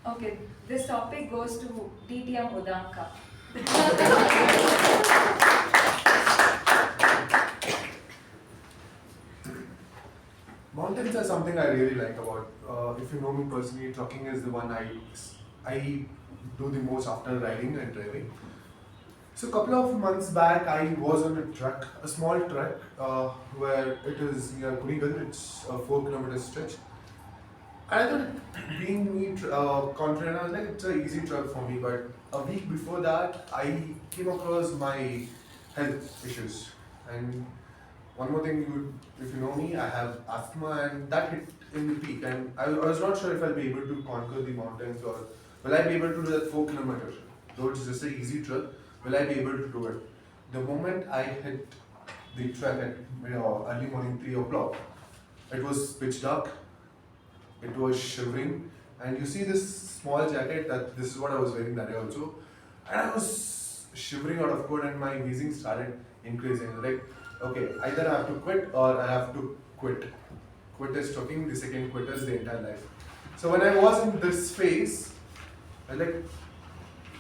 Okay, this topic goes to DTM Udanka. Mountains are something I really like about. If you know me personally, trucking is the one I do the most after riding and driving. So a couple of months back, I was on a trek, a small trek, where it is near Kunigal. It's a 4-kilometer stretch. And I thought, being me confident, I was like, it's an easy trek for me. But a week before that, I came across my health issues. And one more thing, if you know me, I have asthma, and that hit in the peak. And I was not sure if I'll be able to conquer the mountains, or will I be able to do that 4 kilometers. Though it's just an easy trek, will I be able to do it? The moment I hit the trek at early morning 3 o'clock, it was pitch dark, it was shivering, and you see this small jacket, that this is what I was wearing that day also, and I was shivering out of cold, and my wheezing started increasing. Like, okay, either I have to quit or I have to quit. Quit is trucking, the second quit is the entire life. So when I was in this phase, I was like,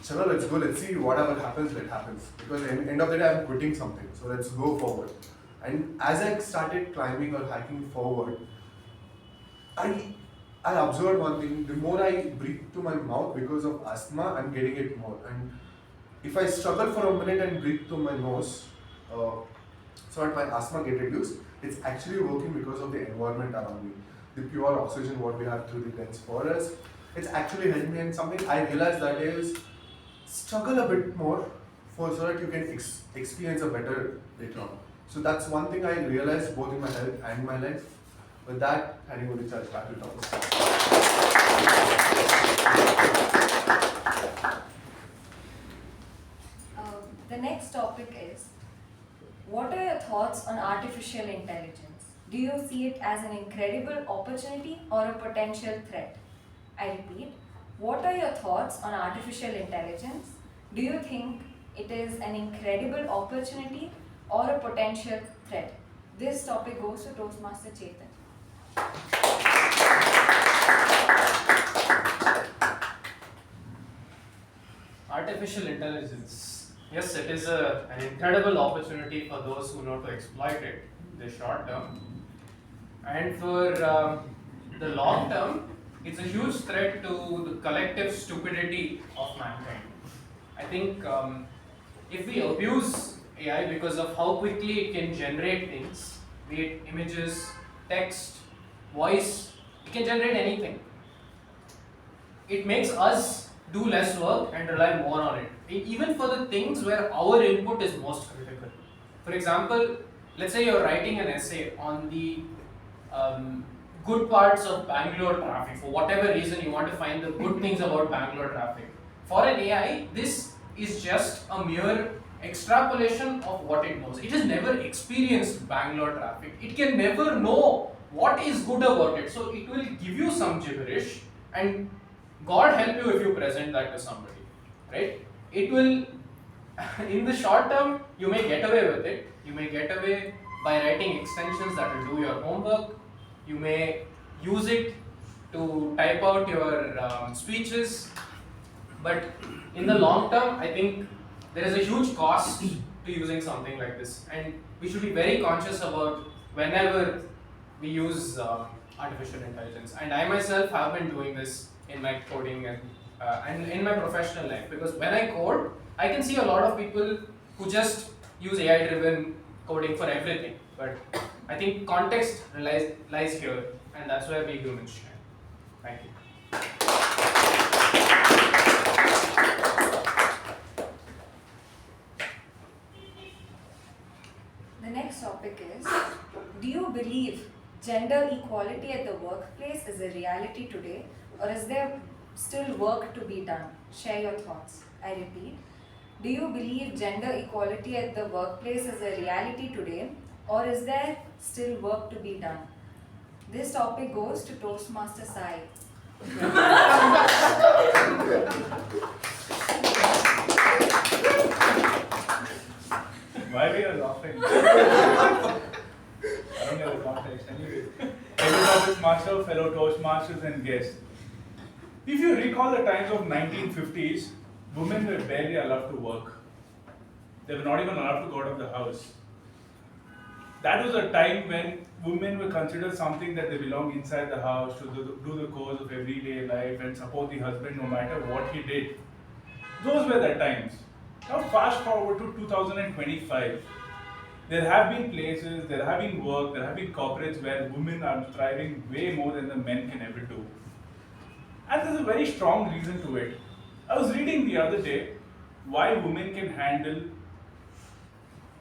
chalo, let's go, let's see, whatever happens, let happens. Because at the end of the day, I'm quitting something, so let's go forward. And as I started climbing or hiking forward, I observed one thing: the more I breathe to my mouth because of asthma, I'm getting it more. And if I struggle for a minute and breathe to my nose, so that my asthma get reduced, it's actually working because of the environment around me. The pure oxygen what we have through the dense forest, it's actually helped me. And something I realized that is, struggle a bit more so that you can experience a better later on. So that's one thing I realized both in my health and my life. With that, handing over the charge back to Thomas. The next topic is, what are your thoughts on artificial intelligence? Do you see it as an incredible opportunity or a potential threat? I repeat, what are your thoughts on artificial intelligence? Do you think it is an incredible opportunity or a potential threat? This topic goes to Toastmaster Chetan. Artificial intelligence. Yes, it is an incredible opportunity for those who know to exploit it in the short term. And for the long term, it's a huge threat to the collective stupidity of mankind. I think if we abuse AI because of how quickly it can generate things, be it images, text, voice, it can generate anything. It makes us do less work and rely more on it. Even for the things where our input is most critical. For example, let's say you're writing an essay on the good parts of Bangalore traffic. For whatever reason, you want to find the good things about Bangalore traffic. For an AI, this is just a mere extrapolation of what it knows. It has never experienced Bangalore traffic. It can never know what is good about it. So it will give you some gibberish, and God help you if you present that to somebody, right? It will, in the short term, You may get away with it. You may get away by writing extensions that will do your homework. You may use it to type out your speeches. But in the long term, I think there is a huge cost to using something like this. And we should be very conscious about whenever we use artificial intelligence. And I myself have been doing this in my coding and in my professional life, because when I code, I can see a lot of people who just use AI-driven coding for everything. But I think context lies here, and that's where we humans shine. Thank you. The next topic is, do you believe gender equality at the workplace is a reality today, or is there still work to be done? Share your thoughts. I repeat, do you believe gender equality at the workplace is a reality today, or is there still work to be done? This topic goes to Toastmaster Sai. Why we are laughing? I don't know the context anyway. Every master, fellow Toastmasters and guests. If you recall the times of 1950s, women were barely allowed to work. They were not even allowed to go out of the house. That was a time when women were considered something that they belong inside the house to do the course of everyday life and support the husband no matter what he did. Those were the times. Now fast forward to 2025. There have been places, there have been work, there have been corporates where women are thriving way more than the men can ever do. And there's a very strong reason to it. I was reading the other day why women can handle,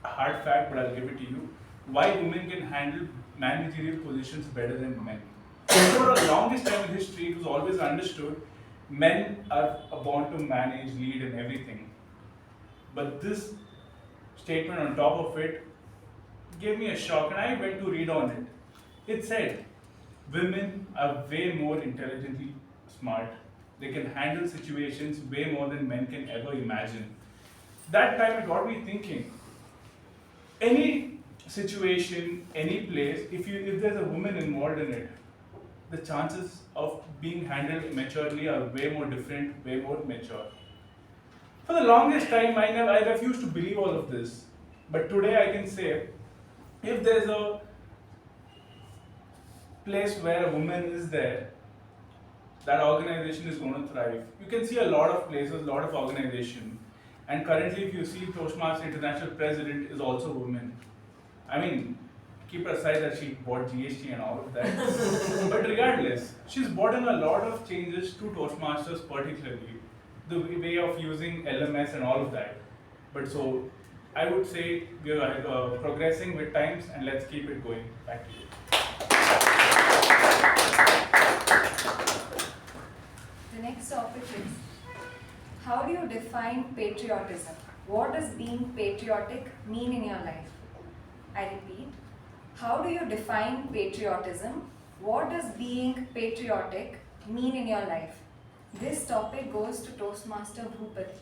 a hard fact but I'll give it to you, why women can handle managerial positions better than men. For the longest time in history, it was always understood men are born to manage, lead and everything. But this statement on top of it gave me a shock, and I went to read on it. It said, women are way more intelligently smart. They can handle situations way more than men can ever imagine. That time it got me thinking, any situation, any place, if there's a woman involved in it, the chances of being handled maturely are way more different, way more mature. For the longest time, I refused to believe all of this. But today I can say, if there's a place where a woman is there, that organization is going to thrive. You can see a lot of places, a lot of organizations. And currently, if you see Toastmasters International President is also a woman. I mean, keep aside that she bought GST and all of that. But regardless, she's brought in a lot of changes to Toastmasters, particularly the way of using LMS and all of that. But so, I would say we are progressing with times, and let's keep it going. Back to you. The next topic is, how do you define patriotism? What does being patriotic mean in your life? I repeat, how do you define patriotism? What does being patriotic mean in your life? This topic goes to Toastmaster Bhupathi.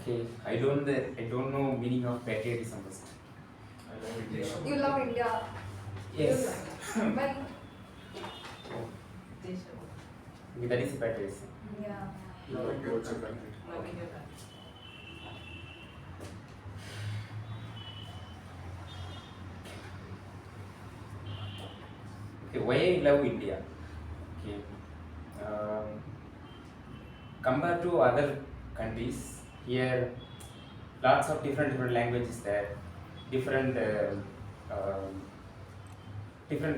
Okay, I don't know meaning of patriotism. You love India. Yes. But Okay, that is patriotism. yeah. Loving towards your country. Okay, why I love India? Okay, compared to other countries, here lots of different languages there, different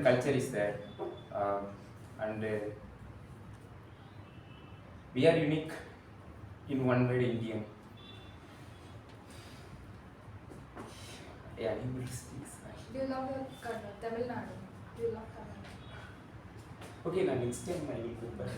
culture is there, and we are unique in one way, Indian. Yeah, he will speak. Do you love your Tamil Nadu? Do you love Tamil Nadu? Okay, now next time I will go back.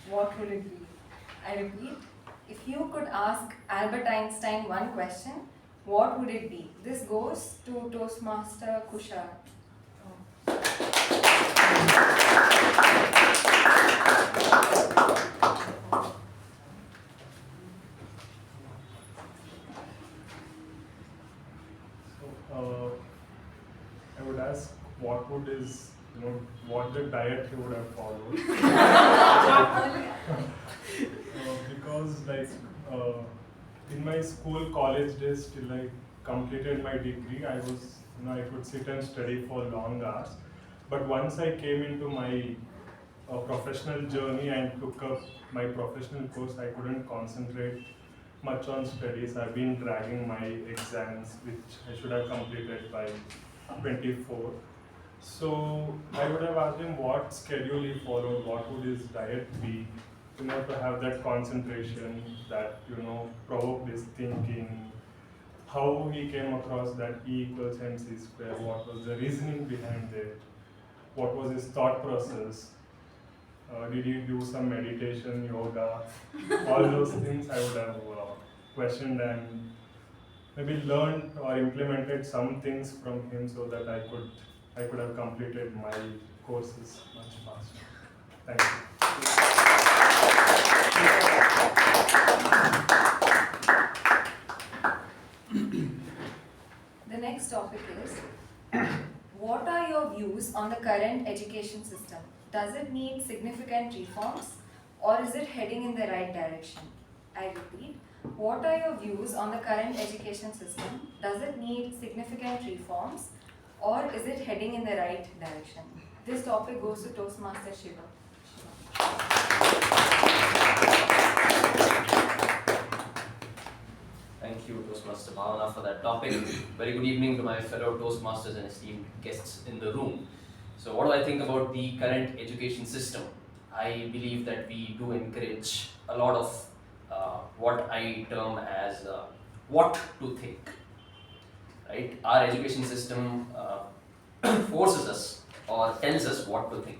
what would it be? I repeat, if you could ask Albert Einstein one question, what would it be? This goes to Toastmaster Kushal. I would ask what would his, what the diet he would have followed. Because in my school, college days till I completed my degree, I was, I could sit and study for long hours. But once I came into my professional journey and took up my professional course, I couldn't concentrate much on studies. I've been dragging my exams, which I should have completed by 24. So I would have asked him what schedule he followed, what would his diet be, to have that concentration that, provoked his thinking, how he came across that E equals MC square, what was the reasoning behind it, what was his thought process, did he do some meditation, yoga, all those things I would have questioned and maybe learned or implemented some things from him so that I could have completed my courses much faster. Thank you. The next topic is, what are your views on the current education system? Does it need significant reforms or is it heading in the right direction? I repeat, what are your views on the current education system? Does it need significant reforms or is it heading in the right direction? This topic goes to Toastmaster Shiva. Thank you, Toastmaster Bhavana, for that topic. Very good evening to my fellow Toastmasters and esteemed guests in the room. So what do I think about the current education system? I believe that we do encourage a lot of what I term as what to think. Right? Our education system forces us or tells us what to think.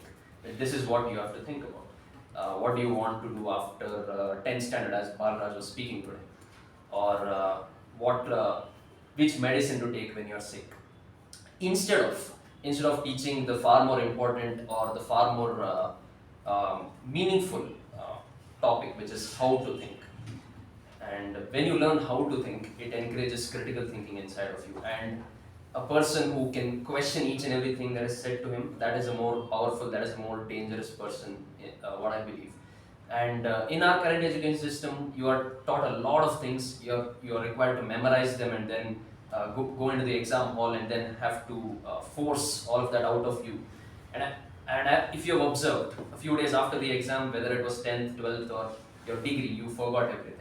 This is what you have to think about. What do you want to do after 10th standard, as Balaraj was speaking today? Or which medicine to take when you're sick. Instead of teaching the far more important or the far more meaningful topic, which is how to think. And when you learn how to think, it encourages critical thinking inside of you. And a person who can question each and everything that is said to him, that is a more powerful, that is a more dangerous person, what I believe. And in our current education system, you are taught a lot of things. You are required to memorize them and then go into the exam hall and then have to force all of that out of you. And if you have observed, a few days after the exam, whether it was 10th, 12th or your degree, you forgot everything.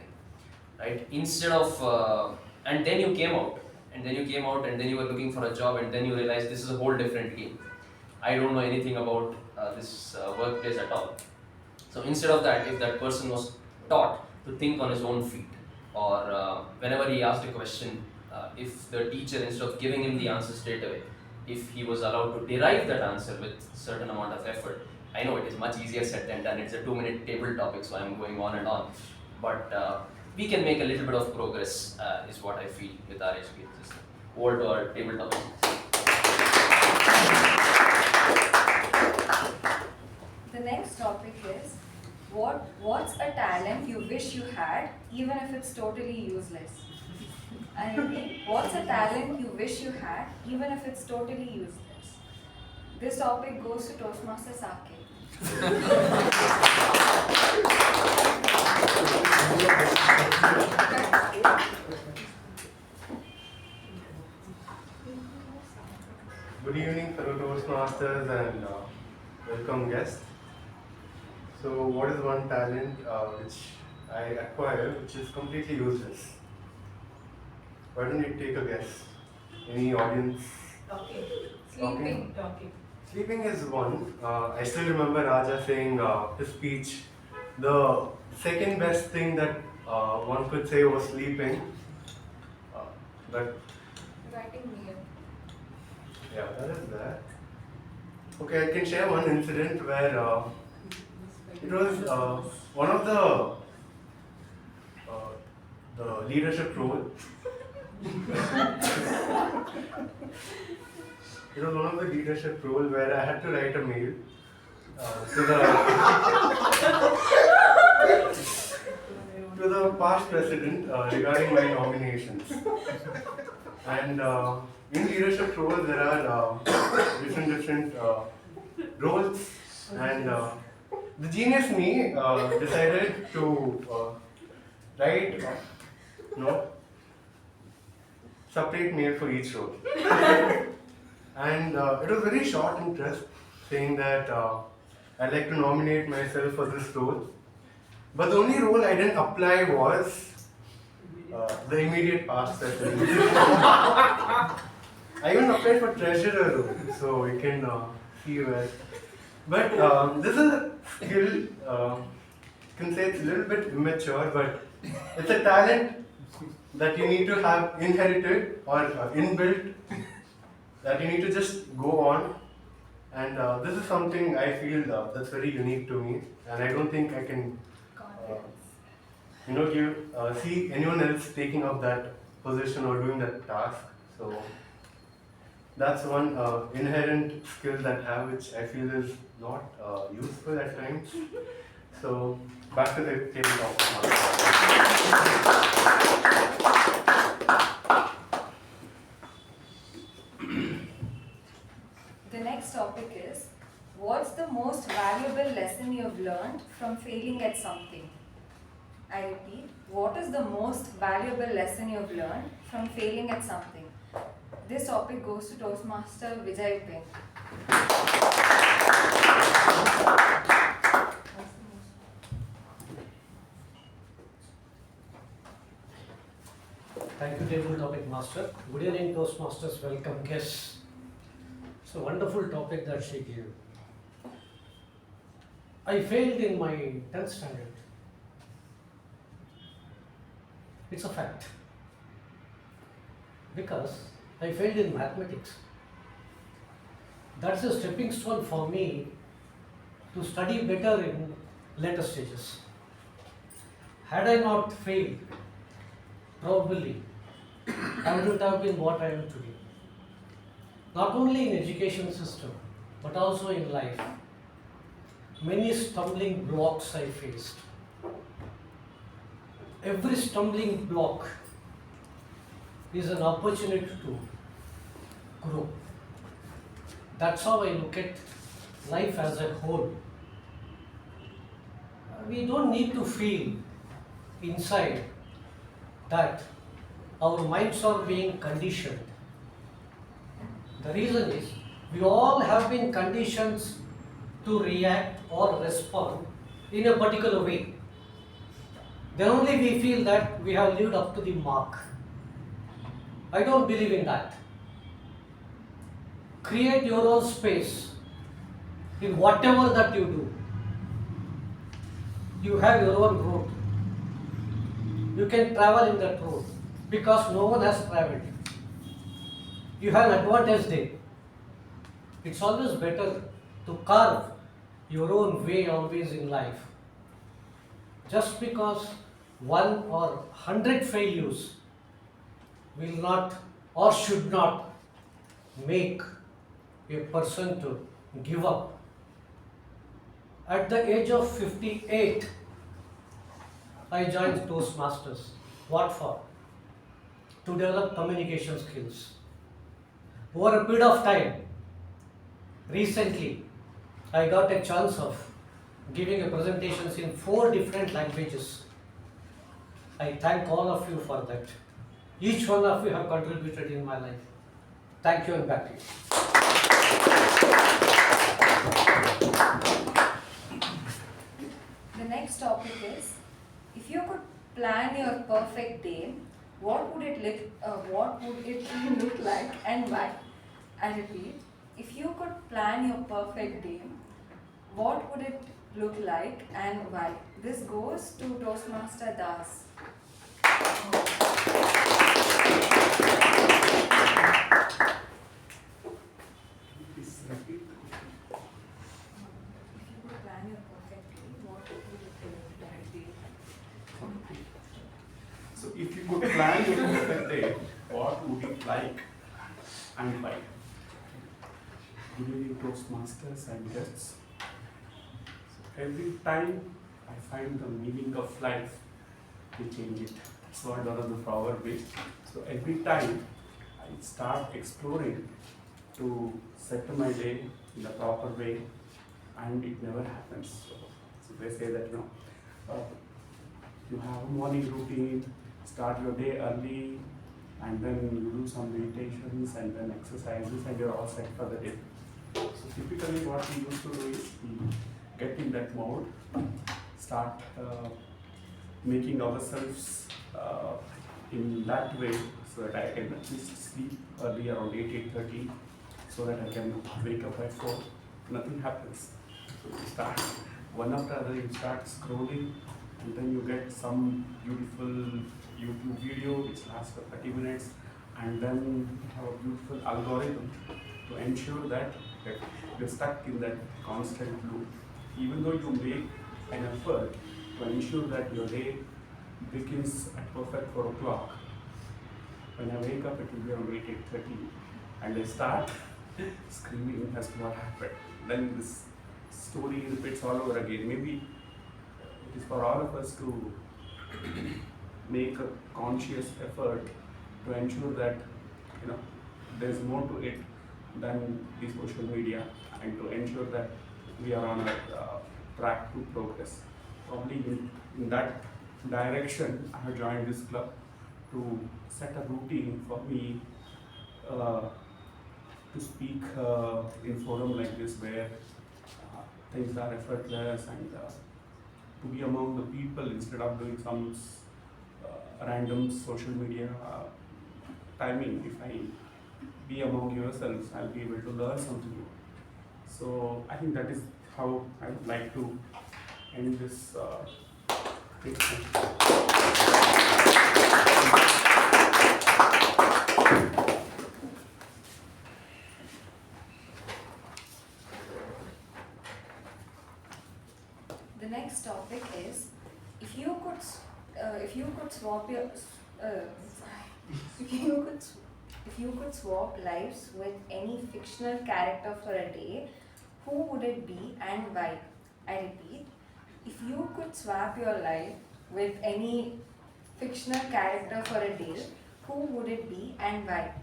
Right? Instead of, and then you came out, and then you were looking for a job, and then you realized this is a whole different game. I don't know anything about this workplace at all. So instead of that, if that person was taught to think on his own feet, or whenever he asked a question, if the teacher, instead of giving him the answer straight away, if he was allowed to derive that answer with certain amount of effort, I know it is much easier said than done. It's a 2-minute table topic, so I'm going on and on. But we can make a little bit of progress, is what I feel with our education system. Over to our table topic. The next topic is, what's a talent you wish you had, even if it's totally useless? I repeat, what's a talent you wish you had, even if it's totally useless? This topic goes to Toastmaster Saketh. Good evening, fellow Toastmasters and welcome guests. So, what is one talent which I acquired which is completely useless? Why don't you take a guess? Any audience? Talking. Sleeping. Talking. Sleeping is one. I still remember Raja saying his speech. The second best thing that one could say was sleeping. But Writing near. yeah, that is that. Okay, I can share one incident where It was one of the leadership role. It was one of the leadership role where I had to write a mail to the past president regarding my nominations. And in leadership roles, there are different roles, and the genius me decided to write separate mail for each role. And it was very short and crisp, saying that I'd like to nominate myself for this role. But the only role I didn't apply was the immediate past president. I even applied for treasurer role, so you can see where. But this is a skill, you can say it's a little bit immature, but it's a talent that you need to have inherited or inbuilt, that you need to just go on. And this is something I feel that's very unique to me, and I don't think I can see anyone else taking up that position or doing that task. So that's one inherent skill that I have, which I feel is not useful at times. So back to the tabletop. The next topic is, what's the most valuable lesson you have learned from failing at something? I repeat, what is the most valuable lesson you have learned from failing at something? This topic goes to Toastmaster Vijay Upendra. Thank you, Table Topic Master. Good evening, Toastmasters. Welcome, guests. It's a wonderful topic that she gave. I failed in my 10th standard. It's a fact. Because I failed in mathematics. That's a stepping stone for me to study better in later stages. Had I not failed, probably I wouldn't have been what I am today. Not only in education system, but also in life. Many stumbling blocks I faced. Every stumbling block is an opportunity to grow. That's how I look at life as a whole. We don't need to feel inside that our minds are being conditioned. The reason is, we all have been conditioned to react or respond in a particular way. Then only we feel that we have lived up to the mark. I don't believe in that. Create your own space in whatever that you do. You have your own road. You can travel in that road because no one has traveled. You have an advantage there. It's always better to carve your own way always in life. Just because 1 or 100 failures will not or should not make a person to give up. At the age of 58, I joined Toastmasters. What for? To develop communication skills. Over a period of time, recently, I got a chance of giving a presentations in 4 different languages. I thank all of you for that. Each one of you have contributed in my life. Thank you and back to you. The next topic is, if you could plan your perfect day, what would it look like and why? I repeat, if you could plan your perfect day, what would it look like and why? This goes to Toastmaster Das. if you could plan your perfect day, what would it like and why? Good evening, Toastmasters and guests. So every time I find the meaning of life, we change it. That's what one of the proverb is. So every time I start exploring to set my day in the proper way, and it never happens. So they say that you have a morning routine, start your day early, and then you do some meditations and then exercises, and you're all set for the day. So typically, what we used to do is we get in that mode, start making ourselves in that way, so that I can at least sleep early around 8:30, so that I can wake up by 4. Nothing happens. So you start one after another. You start scrolling, and then you get some beautiful YouTube video which lasts for 30 minutes, and then you have a beautiful algorithm to ensure that you're stuck in that constant loop. Even though you make an effort to ensure that your day begins at perfect 4 o'clock, when I wake up it will be around 8:30, and I start screaming as to what happened. Then this story repeats all over again. Maybe it is for all of us to make a conscious effort to ensure that there's more to it than the social media, and to ensure that we are on a track to progress. Probably in that direction, I have joined this club to set a routine for me to speak in forum like this, where things are effortless, and to be among the people instead of doing some random social media timing. If I be among yourselves, I'll be able to learn something new. So I think that is how I would like to end this The next topic is, if you could swap your if you could swap lives with any fictional character for a day, who would it be and why? I repeat, if you could swap your life with any fictional character for a day, who would it be and why?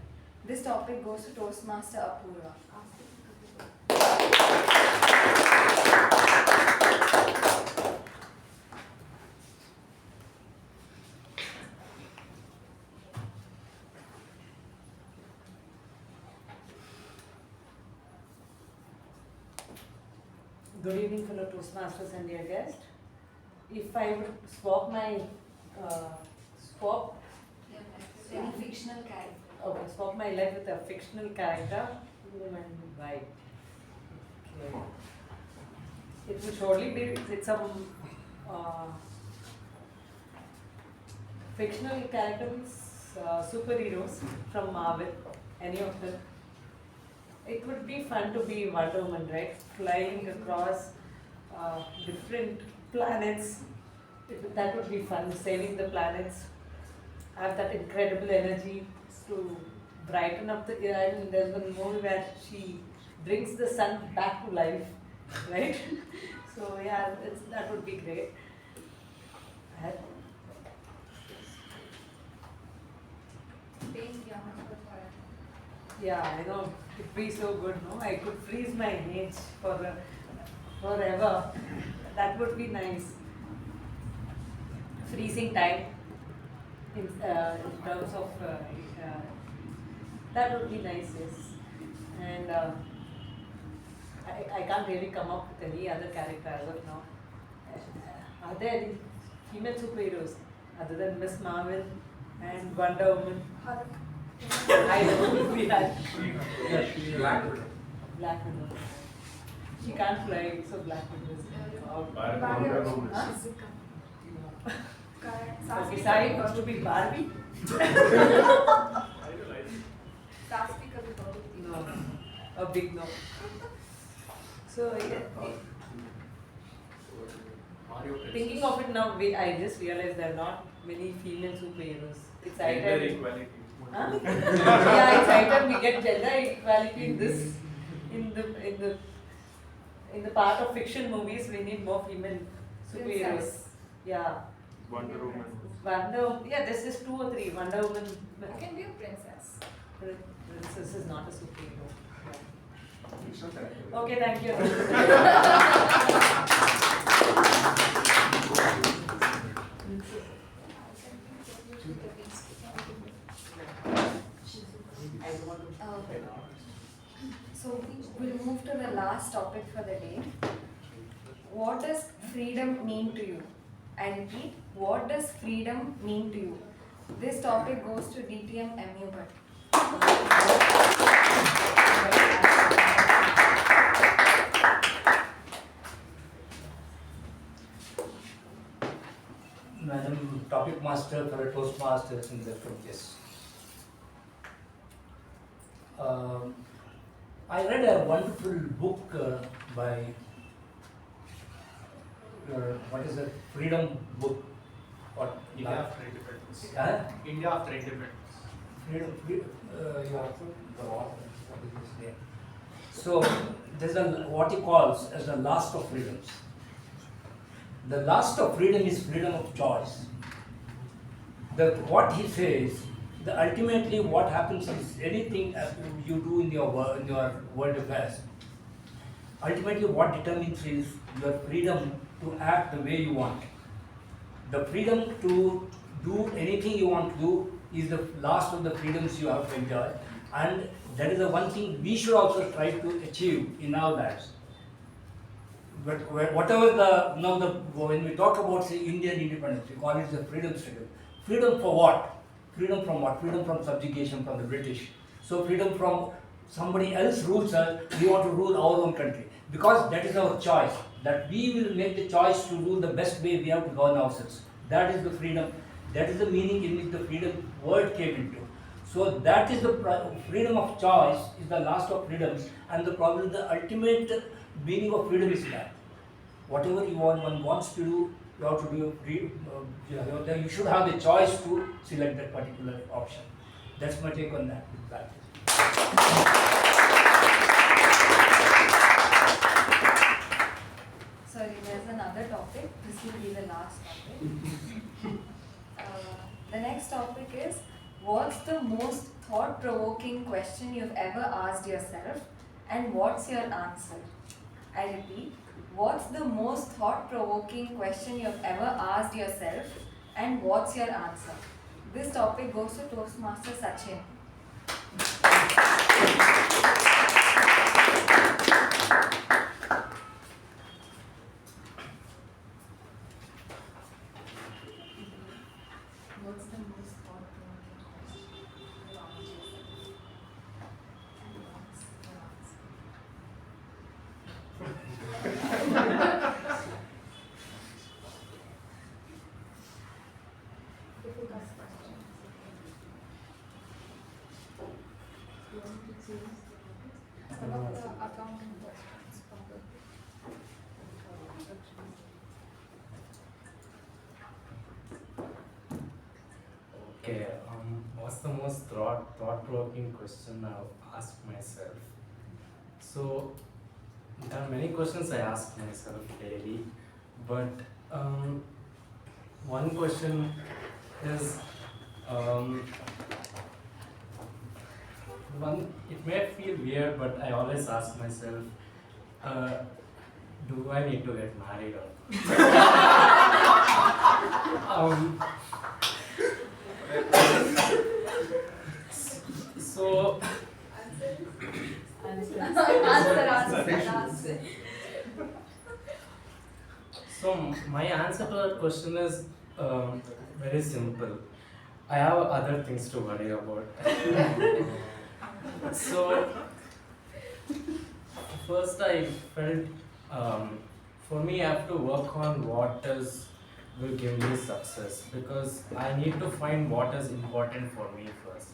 This topic goes to Toastmaster Apoorva. Good evening, fellow Toastmasters and dear guest. If I would swap my Any fictional character. Okay, swap my life with a fictional character, whom and why? Okay. It will surely be with some fictional characters, superheroes from Marvel, any of them. It would be fun to be Wonder Woman, right? Flying across different planets. That would be fun, saving the planets. Have that incredible energy to brighten up the air. And there's one movie where she brings the sun back to life, right? So yeah, that would be great. Yeah, I know, it'd be so good, no? I could freeze my age forever. That would be nice. Freezing time in terms of, that would be nice, yes. And I can't really come up with any other character as of now. Are there any female superheroes other than Miss Marvel and Wonder Woman? I know we had Black Widow. Black Widow. She can't fly, so Black Widow is. Okay, Sai wants to be Barbie. No, a big no. So yeah. thinking of it now, I just realized there are not many female superheroes. It's high Gender time. equality. Huh? Yeah, it's high time we get gender equality in this, in the part of fiction movies. We need more female superheroes. Princess. Yeah. Wonder Woman. Yeah, this is 2 or 3. Wonder Woman. You can be a princess. Princess is not a superhero. Okay, thank you. So we'll move to the last topic for the day. What does freedom mean to you? I repeat, what does freedom mean to you? This topic goes to DTM MU Bhat. Madam Topic Master for a Toastmasters in the contest. I read a wonderful book by what is it? Freedom book. What? India after independence. Huh? India after independence. What is this name? So there's what he calls as the last of freedoms. The last of freedom is freedom of choice. What he says, ultimately what happens is anything you do in your world affairs, ultimately what determines is your freedom to act the way you want. The freedom to do anything you want to do is the last of the freedoms you have to enjoy, and that is the one thing we should also try to achieve in our lives. But whatever when we talk about say Indian independence, we call it the freedom struggle. Freedom for what? Freedom from what? Freedom from subjugation from the British. So freedom from somebody else rules us, we want to rule our own country. Because that is our choice. That we will make the choice to rule the best way we have to govern ourselves. That is the freedom. That is the meaning in which the freedom word came into. So that is the freedom of choice is the last of freedoms, and the problem, the ultimate meaning of freedom is that whatever one wants to do, you have to do. You should have the choice to select that particular option. That's my take on that. Sorry, there's another topic. This will be the last topic. The next topic is, what's the most thought-provoking question you've ever asked yourself, and what's your answer? I repeat, what's the most thought-provoking question you've ever asked yourself, and what's your answer? This topic goes to Toastmaster Sachin. What's the most thought-provoking question you asked yourself, and what's your answer? Some of the accounting questions probably. Okay, what's the most thought-provoking question I've asked myself? So, there are many questions I ask myself daily, but one question is, it may feel weird, but I always ask myself, do I need to get married or so So my answer to that question is very simple. I have other things to worry about. So first I felt for me I have to work on what will give me success, because I need to find what is important for me first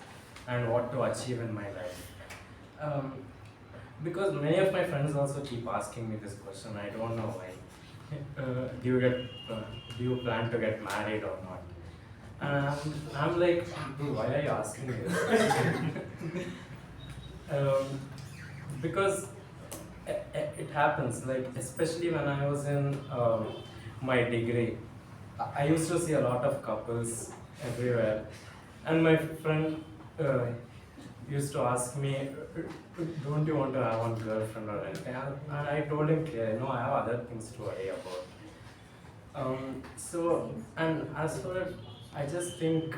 and what to achieve in my life. Because many of my friends also keep asking me this question, I don't know why. do you plan to get married or not? And I'm like, why are you asking this? Because it happens, like especially when I was in my degree, I used to see a lot of couples everywhere, and my friend used to ask me, don't you want to have one girlfriend or anything? And I told him clearly, no, I have other things to worry about. So, and as for it, I just think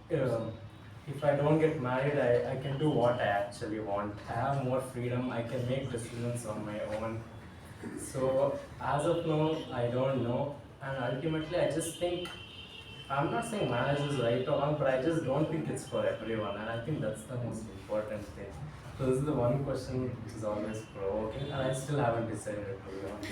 if I don't get married, I can do what I actually want. I have more freedom, I can make decisions on my own. So, as of now, I don't know. And ultimately, I just think, I'm not saying marriage is right or wrong, but I just don't think it's for everyone. And I think that's the most important thing. So this is the one question which is always provoking, and I still haven't decided, to be honest.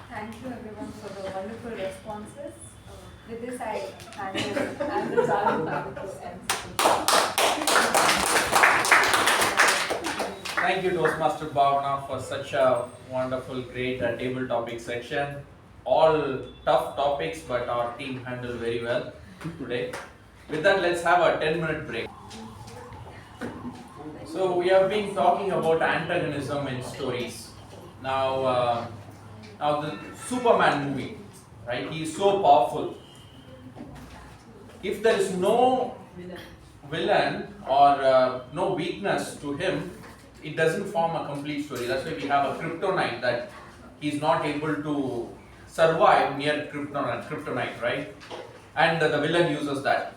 Thank you everyone for the wonderful responses. With this, I hand the challenge back to Thank you, Toastmaster Bhavana, for such a wonderful, great table topic section. All tough topics, but our team handled very well today. With that, let's have a 10-minute break. So we have been talking about antagonism in stories. Now the Superman movie, right? He is so powerful. If there is no villain or no weakness to him, it doesn't form a complete story. That's why we have a kryptonite, that he's not able to survive near kryptonite, right? And the villain uses that.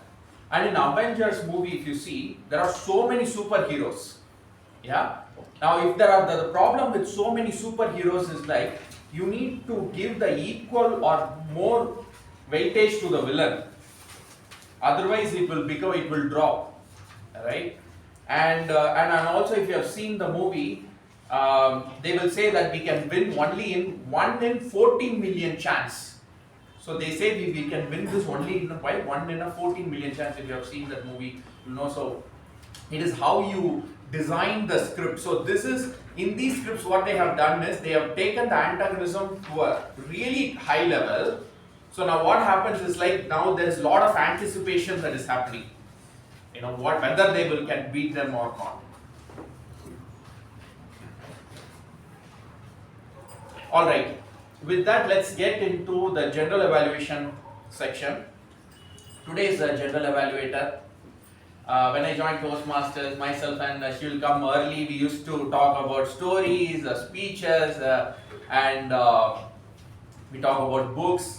And in Avengers movie, if you see, there are so many superheroes. Yeah. Now, if there are the problem with so many superheroes is like, you need to give the equal or more weightage to the villain. Otherwise, it will drop, right? And also, if you have seen the movie, they will say that we can win only in 1 in 14 million chance. So they say we can win this only in 1 in a 14 million chance. If you have seen that movie, you know. So it is how you design the script. So this is, in these scripts, what they have done is they have taken the antagonism to a really high level. So now what happens is, like, now there is a lot of anticipation that is happening. You know, whether they can beat them or not. Alright, with that, let's get into the general evaluation section. Today is the general evaluator. When I joined Toastmasters, myself and she will come early. We used to talk about stories, speeches, and we talk about books.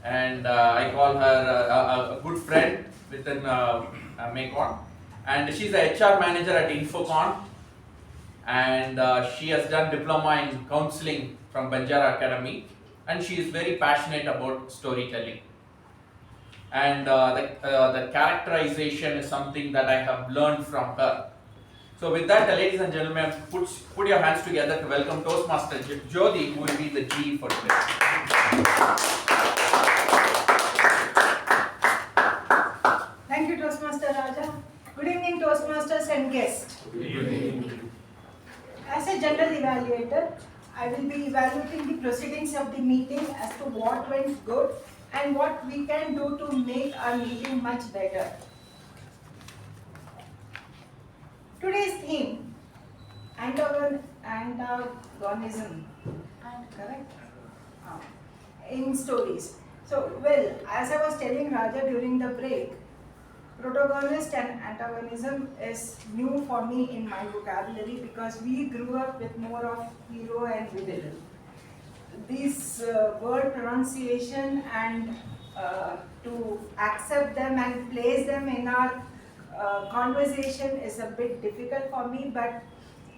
And I call her a good friend within Macon. And she's a HR manager at Infocon. And she has done diploma in counseling from Banjara Academy. And she is very passionate about storytelling. And the characterization is something that I have learned from her. So with that, ladies and gentlemen, put your hands together to welcome Toastmaster Jyothi, who will be the G for today. Thank you, Toastmaster Raja. Good evening, Toastmasters and guests. Good evening. As a general evaluator, I will be evaluating the proceedings of the meeting as to what went good and what we can do to make our meeting much better. Today's theme, antagonism, correct? In stories. So, well, as I was telling Raja during the break, protagonist and antagonism is new for me in my vocabulary because we grew up with more of hero and villain. This word pronunciation and to accept them and place them in our conversation is a bit difficult for me, but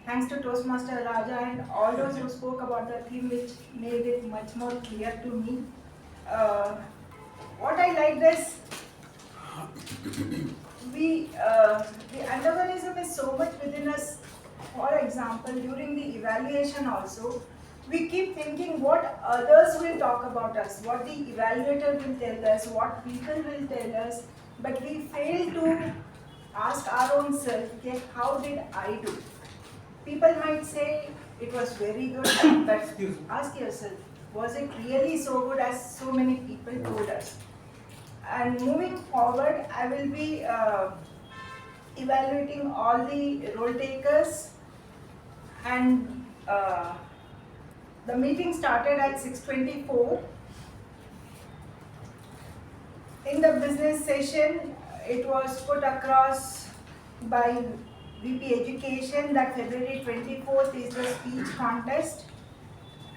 thanks to Toastmaster Raja and all those who spoke about the theme, which made it much more clear to me. What I liked is the antagonism is so much within us. For example, during the evaluation also, we keep thinking what others will talk about us, what the evaluator will tell us, what people will tell us, but we fail to ask our own self, okay, how did I do? People might say it was very good, but ask yourself, was it really so good as so many people told us? And moving forward, I will be evaluating all the role takers, and the meeting started at 6:24. In the business session, it was put across by VP Education that February 24th is the speech contest,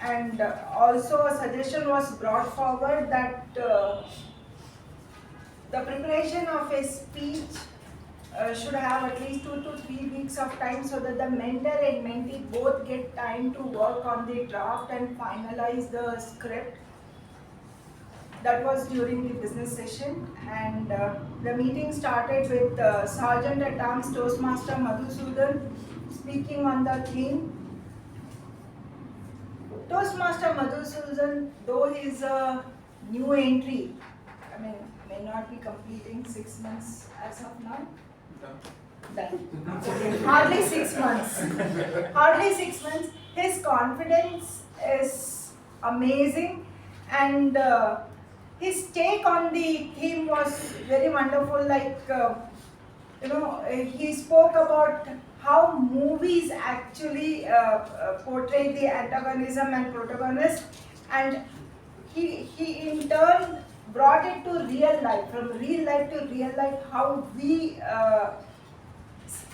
and also a suggestion was brought forward that the preparation of a speech should have at least 2 to 3 weeks of time so that the mentor and mentee both get time to work on the draft and finalize the script. That was during the business session, and the meeting started with Sergeant at Arms Toastmaster Madhusudhan speaking on the theme. Toastmaster Madhusudhan, though he is a new entry, I mean, may not be completing 6 months as of now. Done. Hardly 6 months. Hardly 6 months. His confidence is amazing, and his take on the theme was very wonderful. Like, he spoke about how movies actually portray the antagonism and protagonist, and he in turn brought it to real life, from real life to real life, how we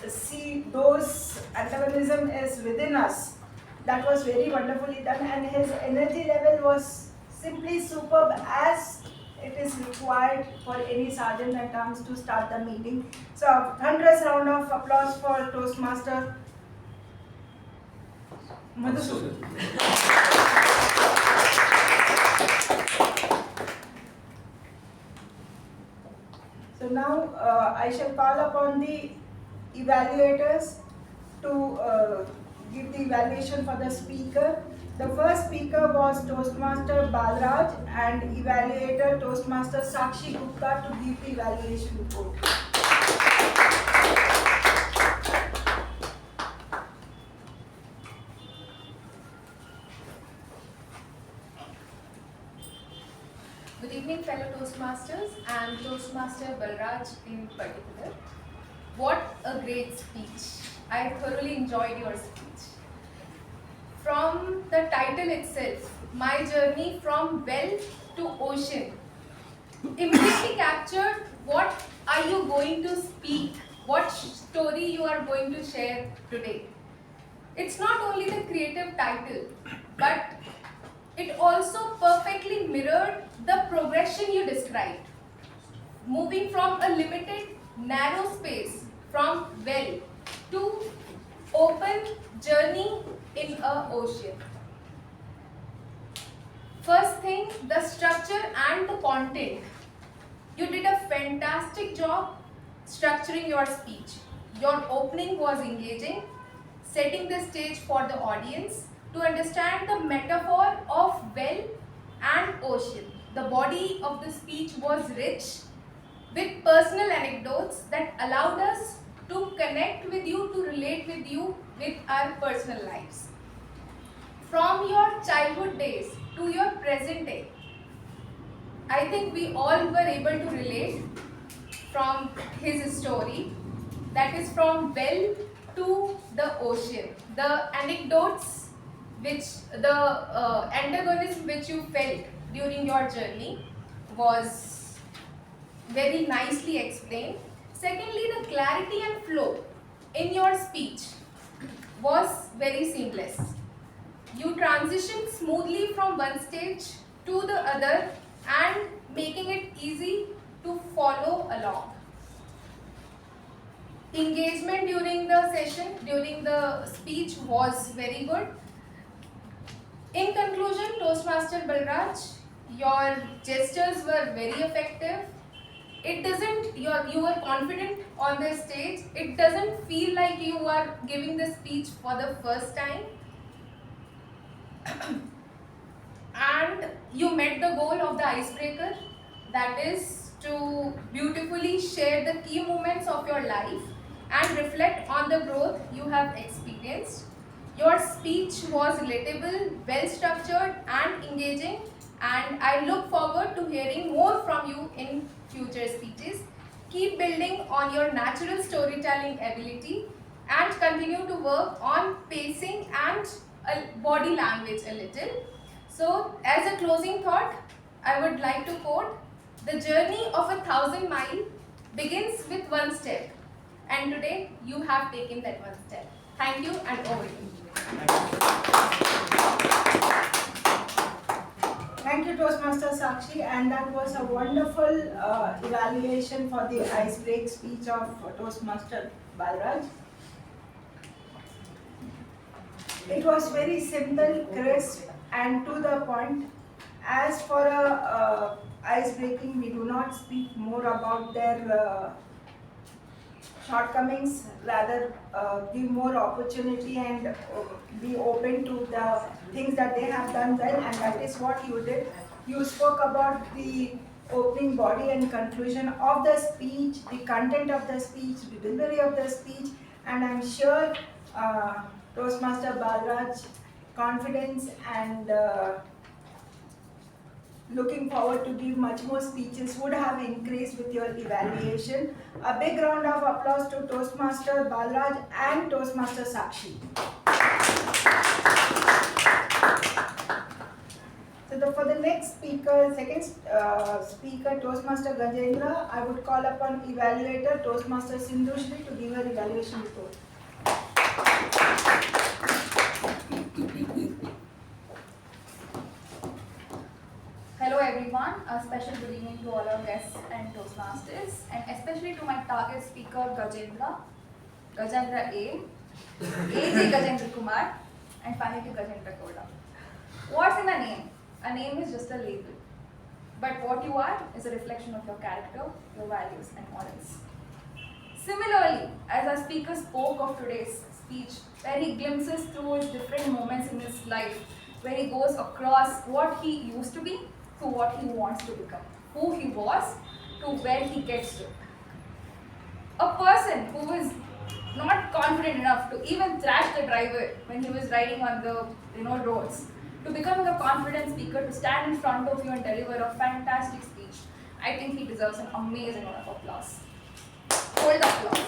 see those antagonism is within us. That was very wonderfully done, and his energy level was simply superb, as it is required for any sergeant at arms to start the meeting. So, thunderous round of applause for Toastmaster Madhusudhan. So now I shall call upon the evaluators to give the evaluation for the speaker. The first speaker was Toastmaster Balaraj and evaluator Toastmaster Sakshi to give the evaluation report. Good evening, fellow Toastmasters and Toastmaster Balaraj in particular. What a great speech. I thoroughly enjoyed your speech. From the title itself, My Journey from Well to Ocean, immediately captured what are you going to speak, what story you are going to share today. It's not only the creative title, but it also perfectly mirrored the progression you described. Moving from a limited, narrow space, from well to open journey in a ocean. First thing, the structure and the content. You did a fantastic job structuring your speech. Your opening was engaging, setting the stage for the audience to understand the metaphor of well and ocean. The body of the speech was rich with personal anecdotes that allowed us to connect with you, to relate with you with our personal lives. From your childhood days to your present day, I think we all were able to relate from his story, that is from well to the ocean. The anecdotes which the antagonism which you felt during your journey was very nicely explained. Secondly, the clarity and flow in your speech was very seamless. You transitioned smoothly from one stage to the other and making it easy to follow along. Engagement during the session, during the speech was very good. In conclusion, Toastmaster Balaraj, your gestures were very effective. It doesn't, you were confident on the stage. It doesn't feel like you are giving the speech for the first time. And you met the goal of the icebreaker, that is to beautifully share the key moments of your life and reflect on the growth you have experienced. Your speech was relatable, well structured, and engaging, and I look forward to hearing more from you in future speeches. Keep building on your natural storytelling ability and continue to work on pacing and body language a little. So, as a closing thought, I would like to quote, "The journey of 1,000 miles begins with one step, and today you have taken that one step." Thank you, and over to you. Thank you, Toastmaster Sakshi, and that was a wonderful evaluation for the ice break speech of Toastmaster Balaraj. It was very simple, crisp, and to the point. As for ice breaking, we do not speak more about their shortcomings, rather give more opportunity and be open to the things that they have done well, and that is what you did. You spoke about the opening body and conclusion of the speech, the content of the speech, the delivery of the speech, and I'm sure Toastmaster Balaraj confidence and looking forward to give much more speeches would have increased with your evaluation. A big round of applause to Toastmaster Balaraj and Toastmaster Sakshi. So for the next speaker, second speaker, Toastmaster Gajendra, I would call upon Evaluator Toastmaster Sindhushree to give her evaluation report. Hello everyone, a special good evening to all our guests and Toastmasters, and especially to my target speaker Gajendra A, AJ Gajendra Kumar, and finally Gajendra Koda. What's in a name? A name is just a label, but what you are is a reflection of your character, your values and morals. Similarly, as our speaker spoke of today's speech, where he glimpses through his different moments in his life, where he goes across what he used to be to what he wants to become, who he was to where he gets to. A person who is not confident enough to even thrash the driver when he was riding on the roads, to becoming a confident speaker, to stand in front of you and deliver a fantastic speech, I think he deserves an amazing round of applause. Hold applause.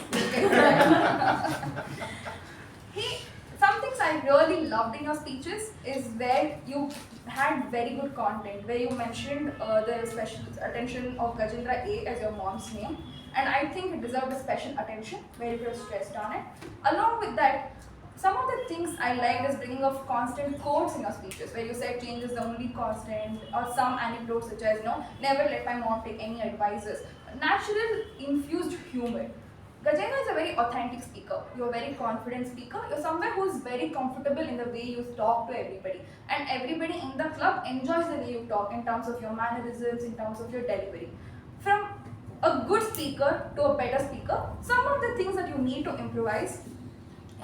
Some things I really loved in your speeches is where you had very good content, where you mentioned the special attention of Gajendra A as your mom's name, and I think it deserved a special attention, where you could have stressed on it. Along with that, some of the things I liked is bringing up constant quotes in your speeches, where you said change is the only constant, or some anecdotes such as, never let my mom take any advices. Natural infused humor. Gajendra is a very authentic speaker. You're a very confident speaker. You're someone who's very comfortable in the way you talk to everybody. And everybody in the club enjoys the way you talk in terms of your mannerisms, in terms of your delivery. From a good speaker to a better speaker, some of the things that you need to improvise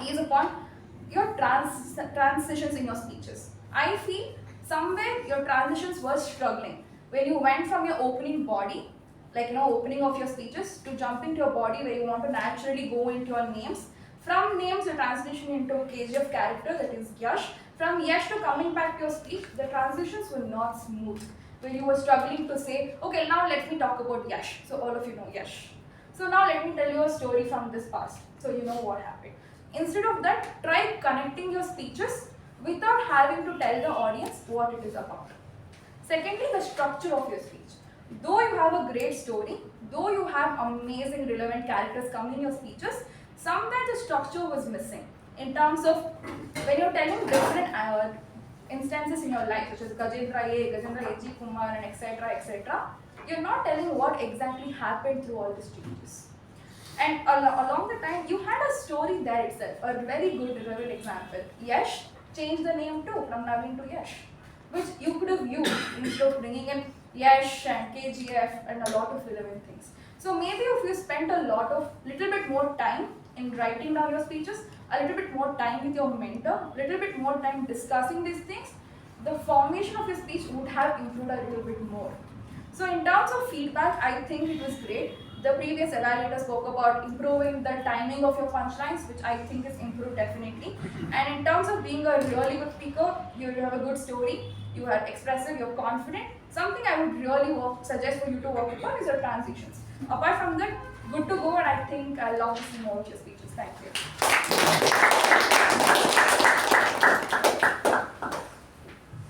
is upon your transitions in your speeches. I feel somewhere your transitions were struggling. When you went from your opening body, opening of your speeches, to jumping to your body where you want to naturally go into your names. From names, you transition into a KGF character, that is Yash. From Yash to coming back to your speech, the transitions were not smooth. Where you were struggling to say, okay, now let me talk about Yash. So all of you know Yash. So now let me tell you a story from this past, so you know what happened. Instead of that, try connecting your speeches without having to tell the audience what it is about. Secondly, the structure of your speech. Though you have a great story, though you have amazing relevant characters coming in your speeches, somewhere the structure was missing. In terms of when you're telling different instances in your life, such as Gajendra A, Gajendra A.G. Kumar, and etc., you're not telling what exactly happened through all these changes. And along the time, you had a story there itself, a very good relevant example. Yash changed the name too, from Naveen to Yash, which you could have used instead of bringing in Yash and KGF and a lot of relevant things. So maybe if you spent little bit more time in writing down your speeches, a little bit more time with your mentor, a little bit more time discussing these things, the formation of your speech would have improved a little bit more. So in terms of feedback, I think it was great. The previous evaluator spoke about improving the timing of your punchlines, which I think is improved definitely. And in terms of being a really good speaker, you have a good story, you are expressive, you're confident. Something I would really suggest for you to work upon is your transitions. Apart from that, good to go, and I think I'll love to see more of your speeches. Thank you.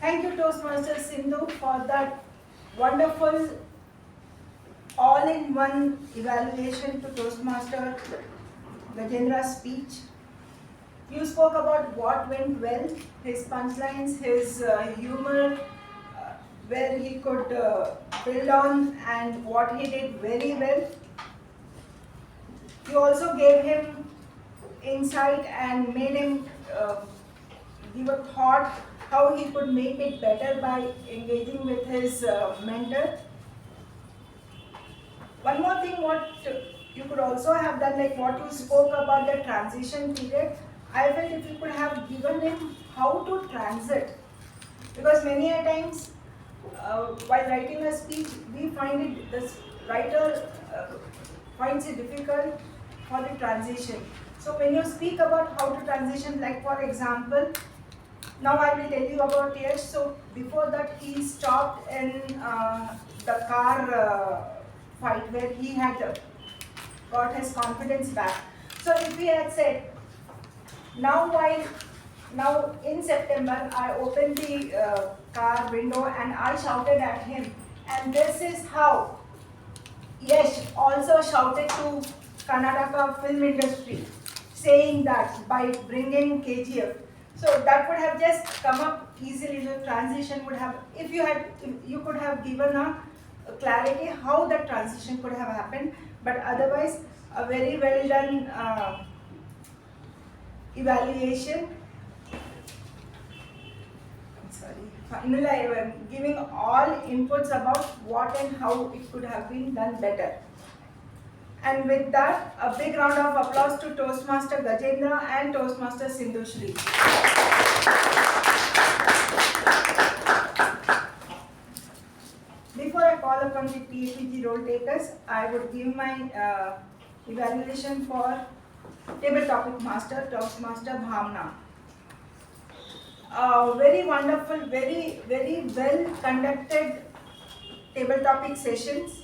Thank you, Toastmasters Sindhu, for that wonderful all-in-one evaluation to Toastmaster Gajendra's speech. You spoke about what went well, his punchlines, his humor, where he could build on, and what he did very well. You also gave him insight and made him give a thought how he could make it better by engaging with his mentor. One more thing, what you could also have done, like what you spoke about the transition period, I felt if you could have given him how to transit, because many a times while writing a speech, we find it, the writer finds it difficult for the transition. So when you speak about how to transition, like for example, now I will tell you about Yash. So before that, he stopped in the car fight where he had got his confidence back. So if he had said, now in September, I opened the car window and I shouted at him, and this is how Yash also shouted to Karnataka film industry, saying that by bringing KGF. So that would have just come up easily. The transition would have, if you could have given a clarity how that transition could have happened. But otherwise, a very well done evaluation. Finally, I am giving all inputs about what and how it could have been done better. And with that, a big round of applause to Toastmaster Gajendra and Toastmaster Sindhushree. Before I call upon the TAPG role takers, I would give my evaluation for Table Topic Master, Toastmaster Bhavana. Very wonderful, very well conducted table topic sessions.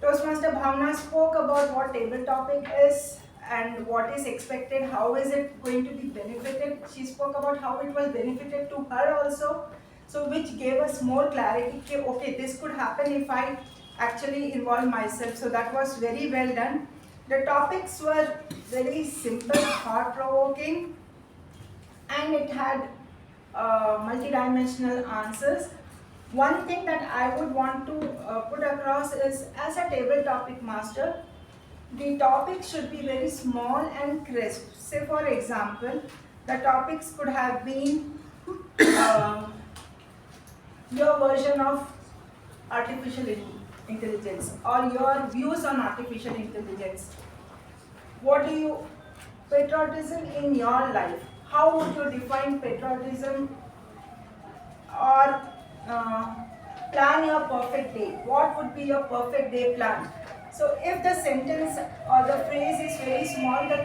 Toastmaster Bhavana spoke about what table topic is and what is expected, how is it going to be benefited. She spoke about how it was benefited to her also, so which gave us more clarity. Okay, this could happen if I actually involve myself. So that was very well done. The topics were very simple, thought-provoking, and it had multidimensional answers. One thing that I would want to put across is, as a table topic master, the topics should be very small and crisp. Say for example, the topics could have been your version of artificial intelligence or your views on artificial intelligence. What do you, patriotism in your life, how would you define patriotism, or plan your perfect day. What would be your perfect day plan? So if the sentence or the phrase is very small, the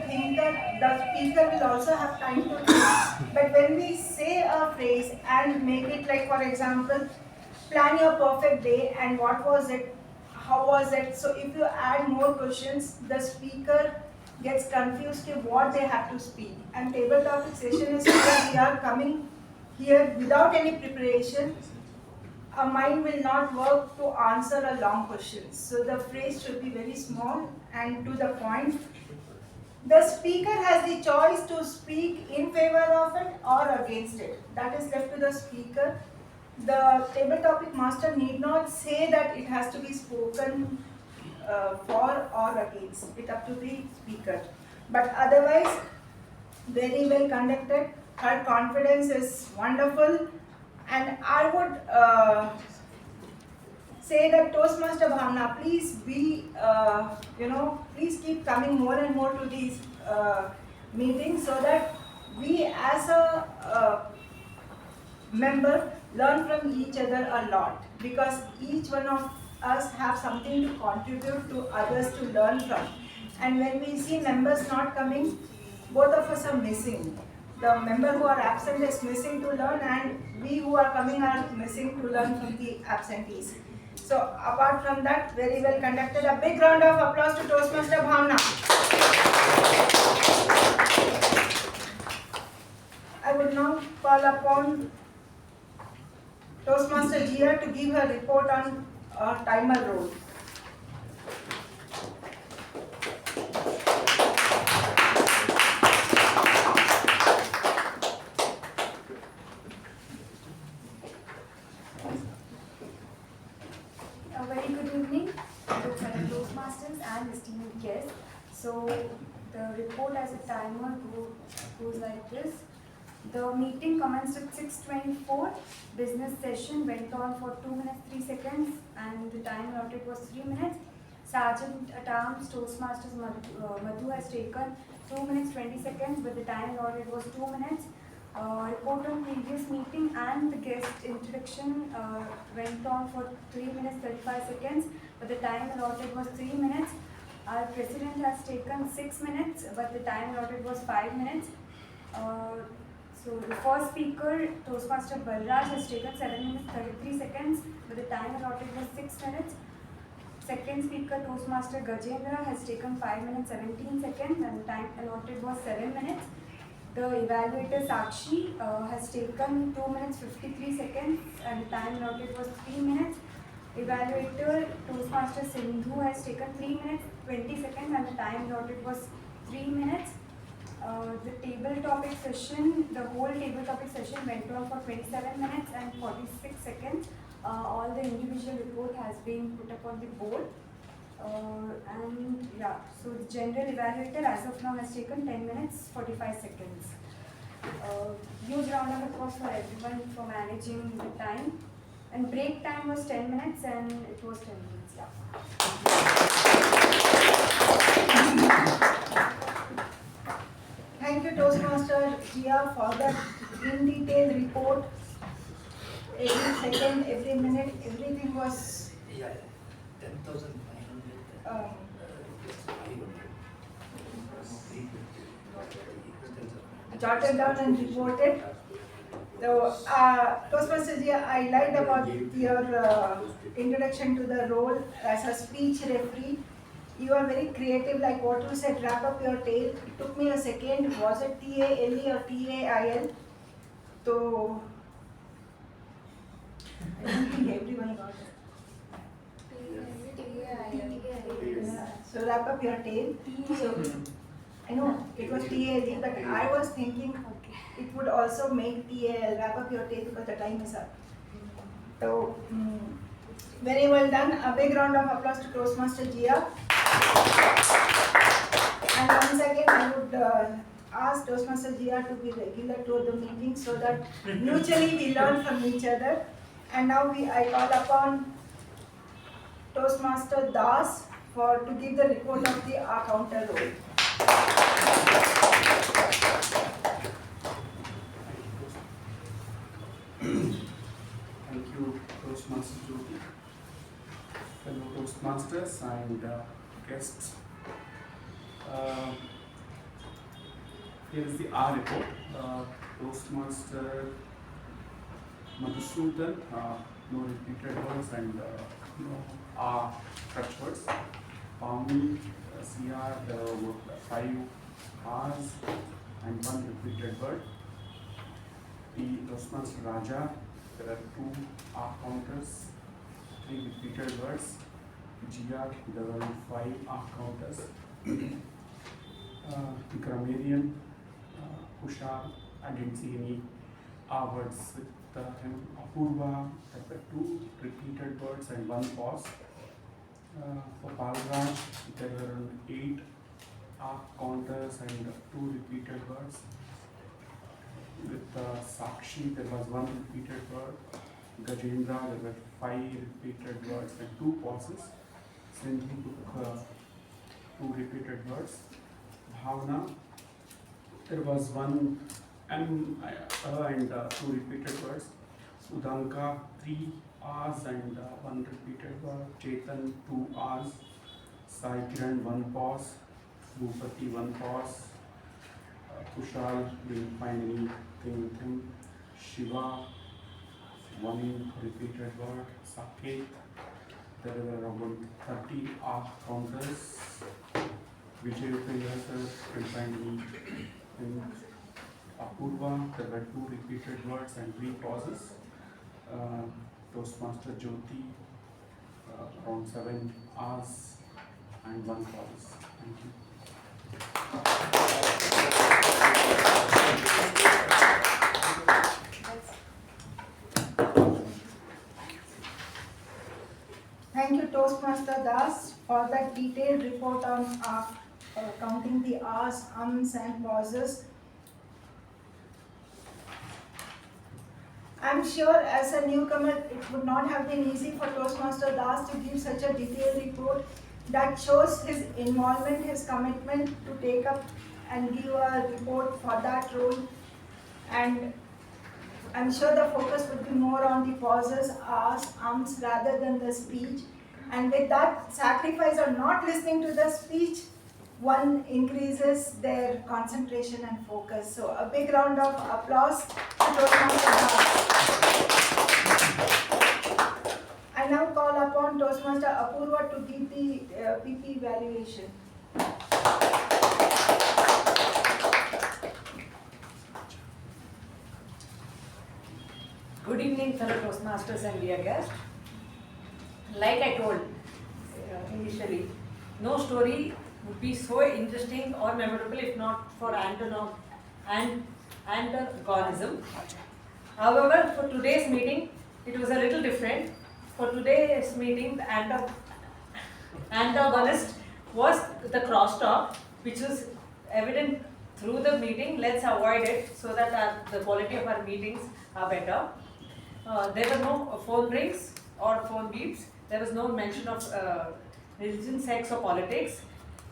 speaker will also have time to think. But when we say a phrase and make it like, for example, plan your perfect day and what was it, how was it? So if you add more questions, the speaker gets confused to what they have to speak. And table topic session is where we are coming here without any preparation. A mind will not work to answer a long question. So the phrase should be very small and to the point. The speaker has the choice to speak in favor of it or against it. That is left to the speaker. The table topic master need not say that it has to be spoken for or against. It's up to the speaker. But otherwise, very well conducted. Her confidence is wonderful. And I would say that Toastmaster Bhavana, please be, please keep coming more and more to these meetings so that we as a member learn from each other a lot, because each one of us have something to contribute to others to learn from. And when we see members not coming, both of us are missing. The member who are absent is missing to learn, and we who are coming are missing to learn from the absentees. So apart from that, very well conducted. A big round of applause to Toastmaster Bhavana. I would now call upon Toastmaster Gia to give her report on timer role. A very good evening to fellow Toastmasters and esteemed guests. So the report as a timer goes like this. The meeting commenced at 6:24. Business session went on for 2 minutes 3 seconds, and the time allotted was 3 minutes. Sergeant at Arms Toastmasters Madhu has taken 2 minutes 20 seconds, but the time allotted was 2 minutes. Report on previous meeting and the guest introduction went on for 3 minutes 35 seconds, but the time allotted was 3 minutes. Our president has taken 6 minutes, but the time allotted was 5 minutes. So the first speaker, Toastmaster Balaraj, has taken 7 minutes 33 seconds, but the time allotted was 6 minutes. Second speaker, Toastmaster Gajendra, has taken 5 minutes 17 seconds, and the time allotted was 7 minutes. The evaluator Sakshi has taken 2 minutes 53 seconds, and the time allotted was 3 minutes. Evaluator Toastmaster Sindhu has taken 3 minutes 20 seconds, and the time allotted was 3 minutes. The table topic session, the whole table topic session went on for 27 minutes and 46 seconds. All the individual report has been put up on the board. And yeah, so the general evaluator as of now has taken 10 minutes 45 seconds. Huge round of applause for everyone for managing the time. And break time was 10 minutes and it was 10 minutes. Yeah. Thank you, Toastmaster Gia, for that in detail report. Every second, every minute, everything was 10,500. Jotted down and reported. So, Toastmaster Gia, I liked about your introduction to the role as a speech referee. You are very creative, like what you said, wrap up your tail. It took me a second. Was it TALE or TAIL? So, I don't think everyone got it. So wrap up your tail. So, I know it was TAL, but I was thinking it would also make TAL, wrap up your tail, because the time is up. So, very well done. A big round of applause to Toastmaster Gia. And once again, I would ask Toastmaster Gia to be regular to the meeting so that mutually we learn from each other. And now I call upon Toastmaster Das to give the report of the counter role. Thank you, Toastmaster Jyothi, fellow Toastmasters and guests. Here is the R report. Toastmaster Madhusudhan, no repeated words and no R crutch words. Pavani, CR, there were 5 R's and 1 repeated word. The Toastmaster Raja, there are 2 R counters, 3 repeated words. GR, there are 5 R counters. Grammarian, Kushal, I didn't see any R words with him. Apurva, there were 2 repeated words and 1 pause. For Balaraj, there were 8 R counters and 2 repeated words. With Sakshi, there was 1 repeated word. Gajendra, there were 5 repeated words and 2 pauses. Sindhu took 2 repeated words. Bhavana, there was 1 M and 2 repeated words. Udanka 3 R's and 1 repeated word. Chetan 2 R's. Sai 1 pause. Bhupathi 1 pause. Kushal, didn't find anything with him. Shiva 1 repeated word. Saketh, there were around 30 R counters. Vijay Upendra sir, didn't find anything. Apoorva, there were 2 repeated words and 3 pauses. Toastmaster Jyothi, around 7 R's and 1 pause. Thank you. Thank you, Toastmaster Das, for that detailed report on counting the R's, ums, and pauses. I'm sure as a newcomer, it would not have been easy for Toastmaster Das to give such a detailed report that shows his involvement, his commitment to take up and give a report for that role. And I'm sure the focus would be more on the pauses, R's, ums rather than the speech. And with that sacrifice of not listening to the speech, one increases their concentration and focus. So a big round of applause to Toastmaster Das. I now call upon Toastmaster Apoorva to give the PPE evaluation. Good evening, fellow Toastmasters and dear guests. Like I told initially, no story would be so interesting or memorable if not for antagonism. However, for today's meeting, it was a little different. For today's meeting, the antagonist was the crosstalk, which was evident through the meeting. Let's avoid it so that the quality of our meetings are better. There were no phone rings or phone beeps. There was no mention of religion, sex, or politics,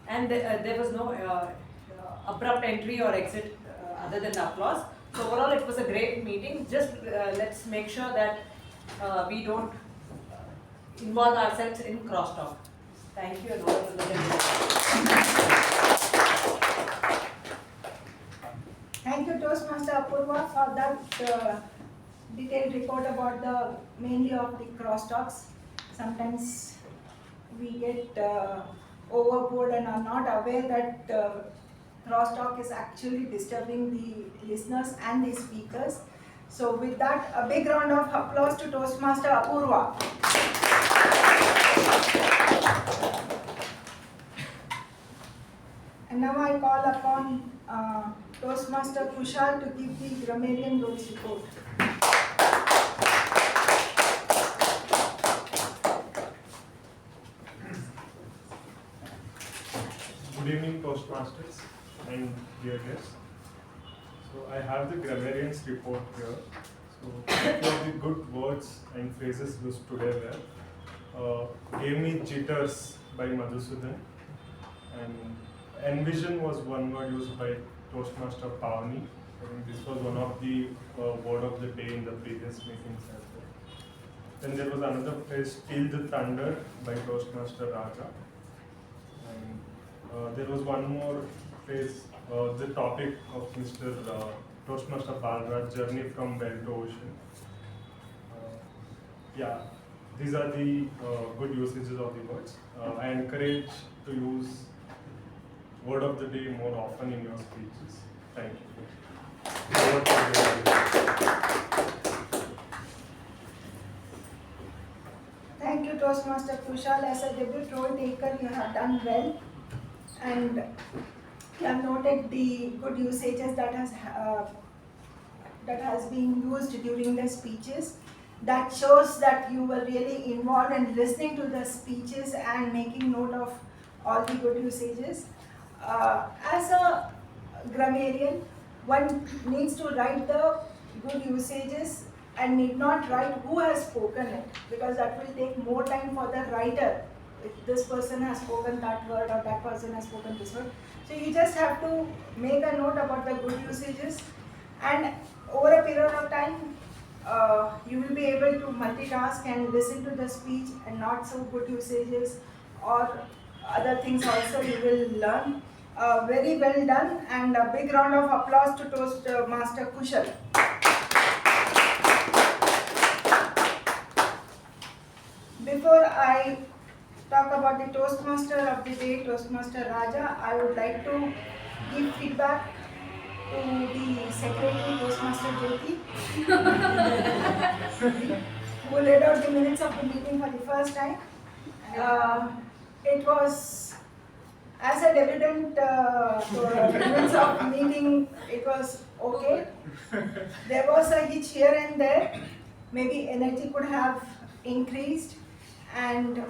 and there was no abrupt entry or exit other than applause. So overall, it was a great meeting. Just let's make sure that we don't involve ourselves in crosstalk. Thank you, and over to the gentleman. Thank you, Toastmaster Apoorva, for that detailed report about mainly of the crosstalks. Sometimes we get overboard and are not aware that crosstalk is actually disturbing the listeners and the speakers. So with that, a big round of applause to Toastmaster Apoorva. And now I call upon Toastmaster Kushal to give the Grammarian rules report. Good evening, Toastmasters and dear guests. So I have the Grammarian's report here. So few of the good words and phrases used today were gave me jitters by Madhusudhan, and envision was one word used by Toastmaster Pavani. I think this was one of the word of the day in the previous meetings as well. Then there was another phrase, steal the thunder by Toastmaster Raja. And there was one more phrase, the topic of Mr. Toastmaster Balaraj, journey from well to ocean. Yeah, these are the good usages of the words. I encourage to use word of the day more often in your speeches. Thank you. Over to you. Thank you, Toastmaster Kushal. As a debut role taker, you have done well, and you have noted the good usages that has been used during the speeches. That shows that you were really involved in listening to the speeches and making note of all the good usages. As a grammarian, one needs to write the good usages and need not write who has spoken it, because that will take more time for the writer. If this person has spoken that word or that person has spoken this word. So you just have to make a note about the good usages, and over a period of time, you will be able to multitask and listen to the speech, and not so good usages or other things also you will learn. Very well done, and a big round of applause to Toastmaster Kushal. Before I talk about the Toastmaster of the day, Toastmaster Raja, I would like to give feedback to the secretary, Toastmaster Jyothi, who read out the minutes of the meeting for the first time. It was, as a debutant minutes of meeting, it was okay. There was a hitch here and there. Maybe energy could have increased, and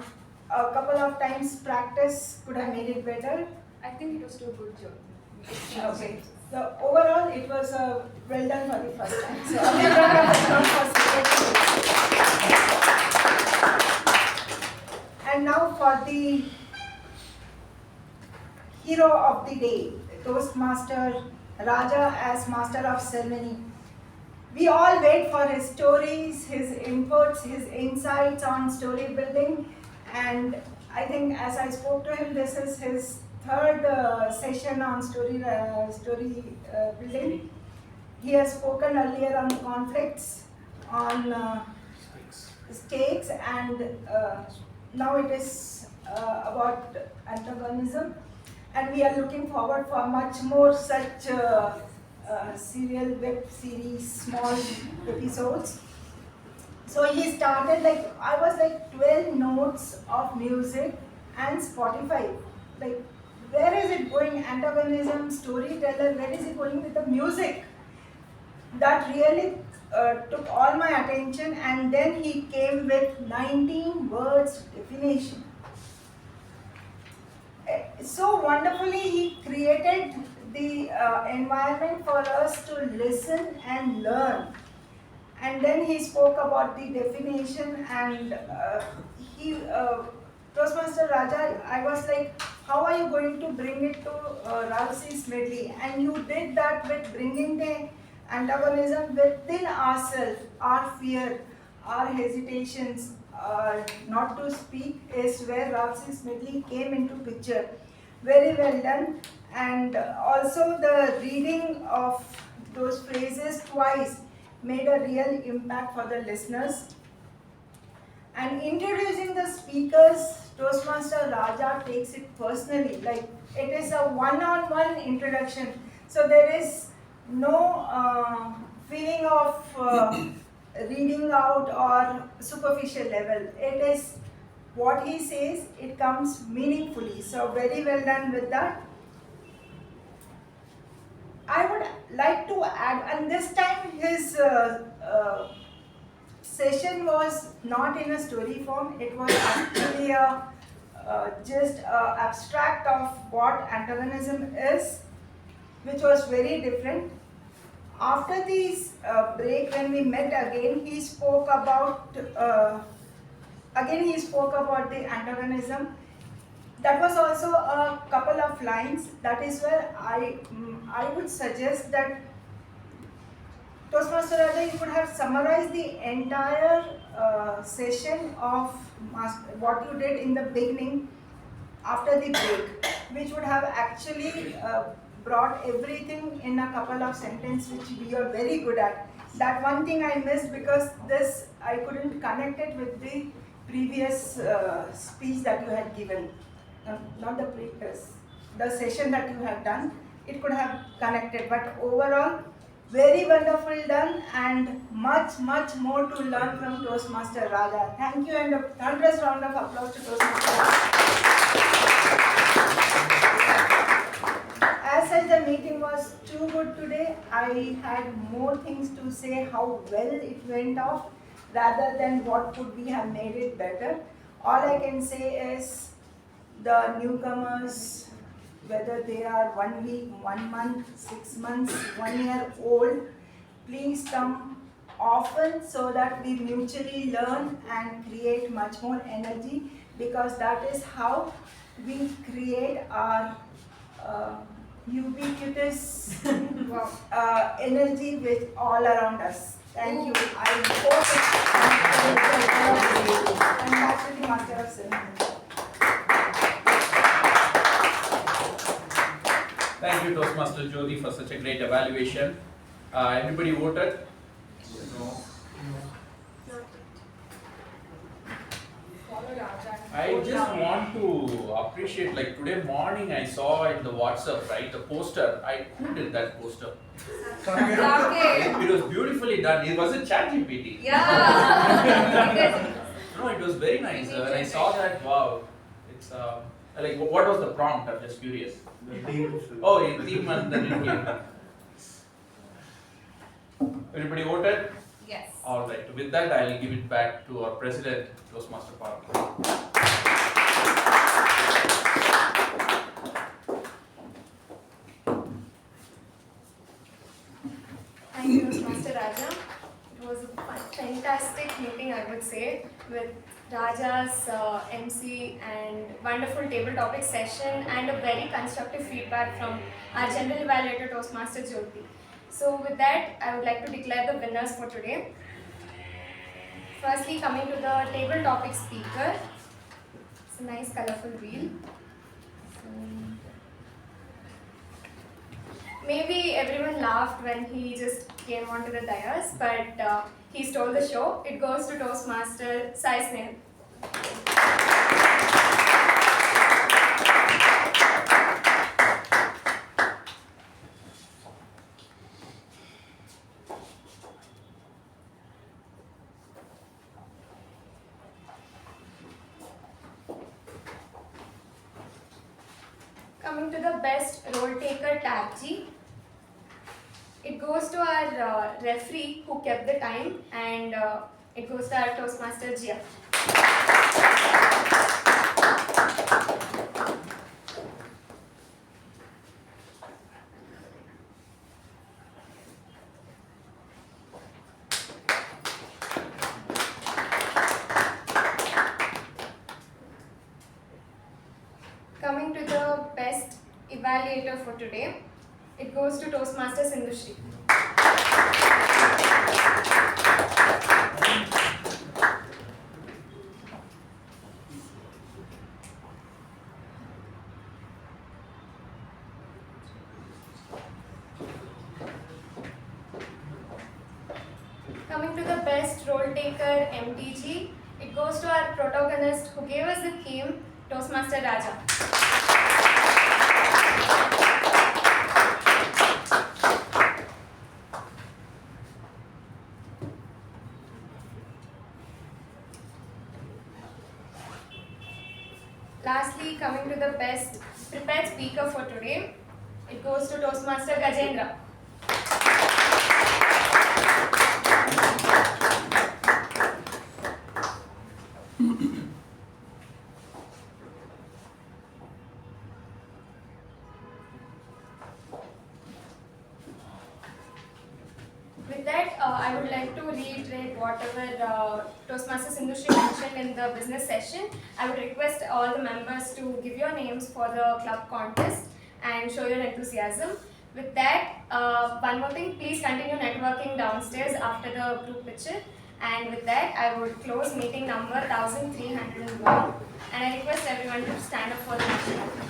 a couple of times practice could have made it better. I think it was still a good job. Okay. So overall, it was well done for the first time. So a big round of applause for Saketh. And now for the hero of the day, Toastmaster Raja as Master of Ceremony. We all wait for his stories, his inputs, his insights on story building, and I think as I spoke to him, this is his third session on story building. He has spoken earlier on conflicts, on stakes, and now it is about antagonism. And we are looking forward for much more such serial web series, small episodes. So he started I was 12 notes of music and Spotify. Where is it going? Antagonism, storyteller, where is it going with the music? That really took all my attention, and then he came with 19 words definition. So wonderfully he created the environment for us to listen and learn. And then he spoke about the definition, and Toastmaster Raja, I was like, how are you going to bring it to Ralsei's medley? And you did that with bringing the antagonism within ourselves, our fear, our hesitations, not to speak is where Ralsei's medley came into picture. Very well done. And also the reading of those phrases twice made a real impact for the listeners. And introducing the speakers, Toastmaster Raja takes it personally, it is a one-on-one introduction. So there is no feeling of reading out or superficial level. It is what he says, it comes meaningfully. So very well done with that. I would like to add, and this time his session was not in a story form, it was actually just an abstract of what antagonism is, which was very different. After this break, when we met again, he spoke about the antagonism. That was also a couple of lines. That is where I would suggest that Toastmaster Raja, you could have summarized the entire session of what you did in the beginning after the break, which would have actually brought everything in a couple of sentences, which we are very good at. That one thing I missed because this I couldn't connect it with the previous speech that you had given. Not the previous, the session that you have done, it could have connected, but overall, very wonderful done, and much more to learn from Toastmaster Raja. Thank you, and a thunderous round of applause to Toastmaster Raja. As such, the meeting was too good today. I had more things to say how well it went off rather than what could we have made it better. All I can say is the newcomers, whether they are 1 week, 1 month, 6 months, 1 year old, please come often so that we mutually learn and create much more energy, because that is how we create our ubiquitous energy with all around us. Thank you. I hope I'm back to the Master of Ceremonies. Thank you, Toastmaster Jyothi, for such a great evaluation. Everybody voted? No. I just want to appreciate, like today morning I saw in the WhatsApp, right, the poster. Who did that poster? Saketh. It was beautifully done. It wasn't ChatGPT. Yeah. No, it was very nice. When I saw that, wow. It's like, what was the prompt? I'm just curious. The theme. Oh, in theme and then it came. Everybody voted? Yes. All right. With that, I'll give it back to our president, Toastmaster Pavani. Thank you, Toastmaster Raja. It was a fantastic meeting, I would say, with Raja's MC and wonderful table topic session and a very constructive feedback from our general evaluator, Toastmaster Jyothi. So with that, I would like to declare the winners for today. Firstly, coming to the table topic speaker. It's a nice colorful wheel. Maybe everyone laughed when he just came onto the dais, but he stole the show. It goes to Toastmaster Sai Snehal. Coming to the best role taker TAPG. It goes to our referee who kept the time, and it goes to our Toastmaster Jia. Coming to the best evaluator for today, it goes to Toastmaster Sindhushree. Coming to the best role taker MTG, it goes to our protagonist who gave us the theme, Toastmaster Raja. Lastly, coming to the best prepared speaker for today, it goes to Toastmaster Gajendra. With that, I would like to reiterate whatever Toastmaster Sindhushree mentioned in the business session. I would request all the members to give your names for the club contest and show your enthusiasm. With that, one more thing, please continue networking downstairs after the group picture. And with that, I would close meeting number 1301. And I request everyone to stand up for the national anthem.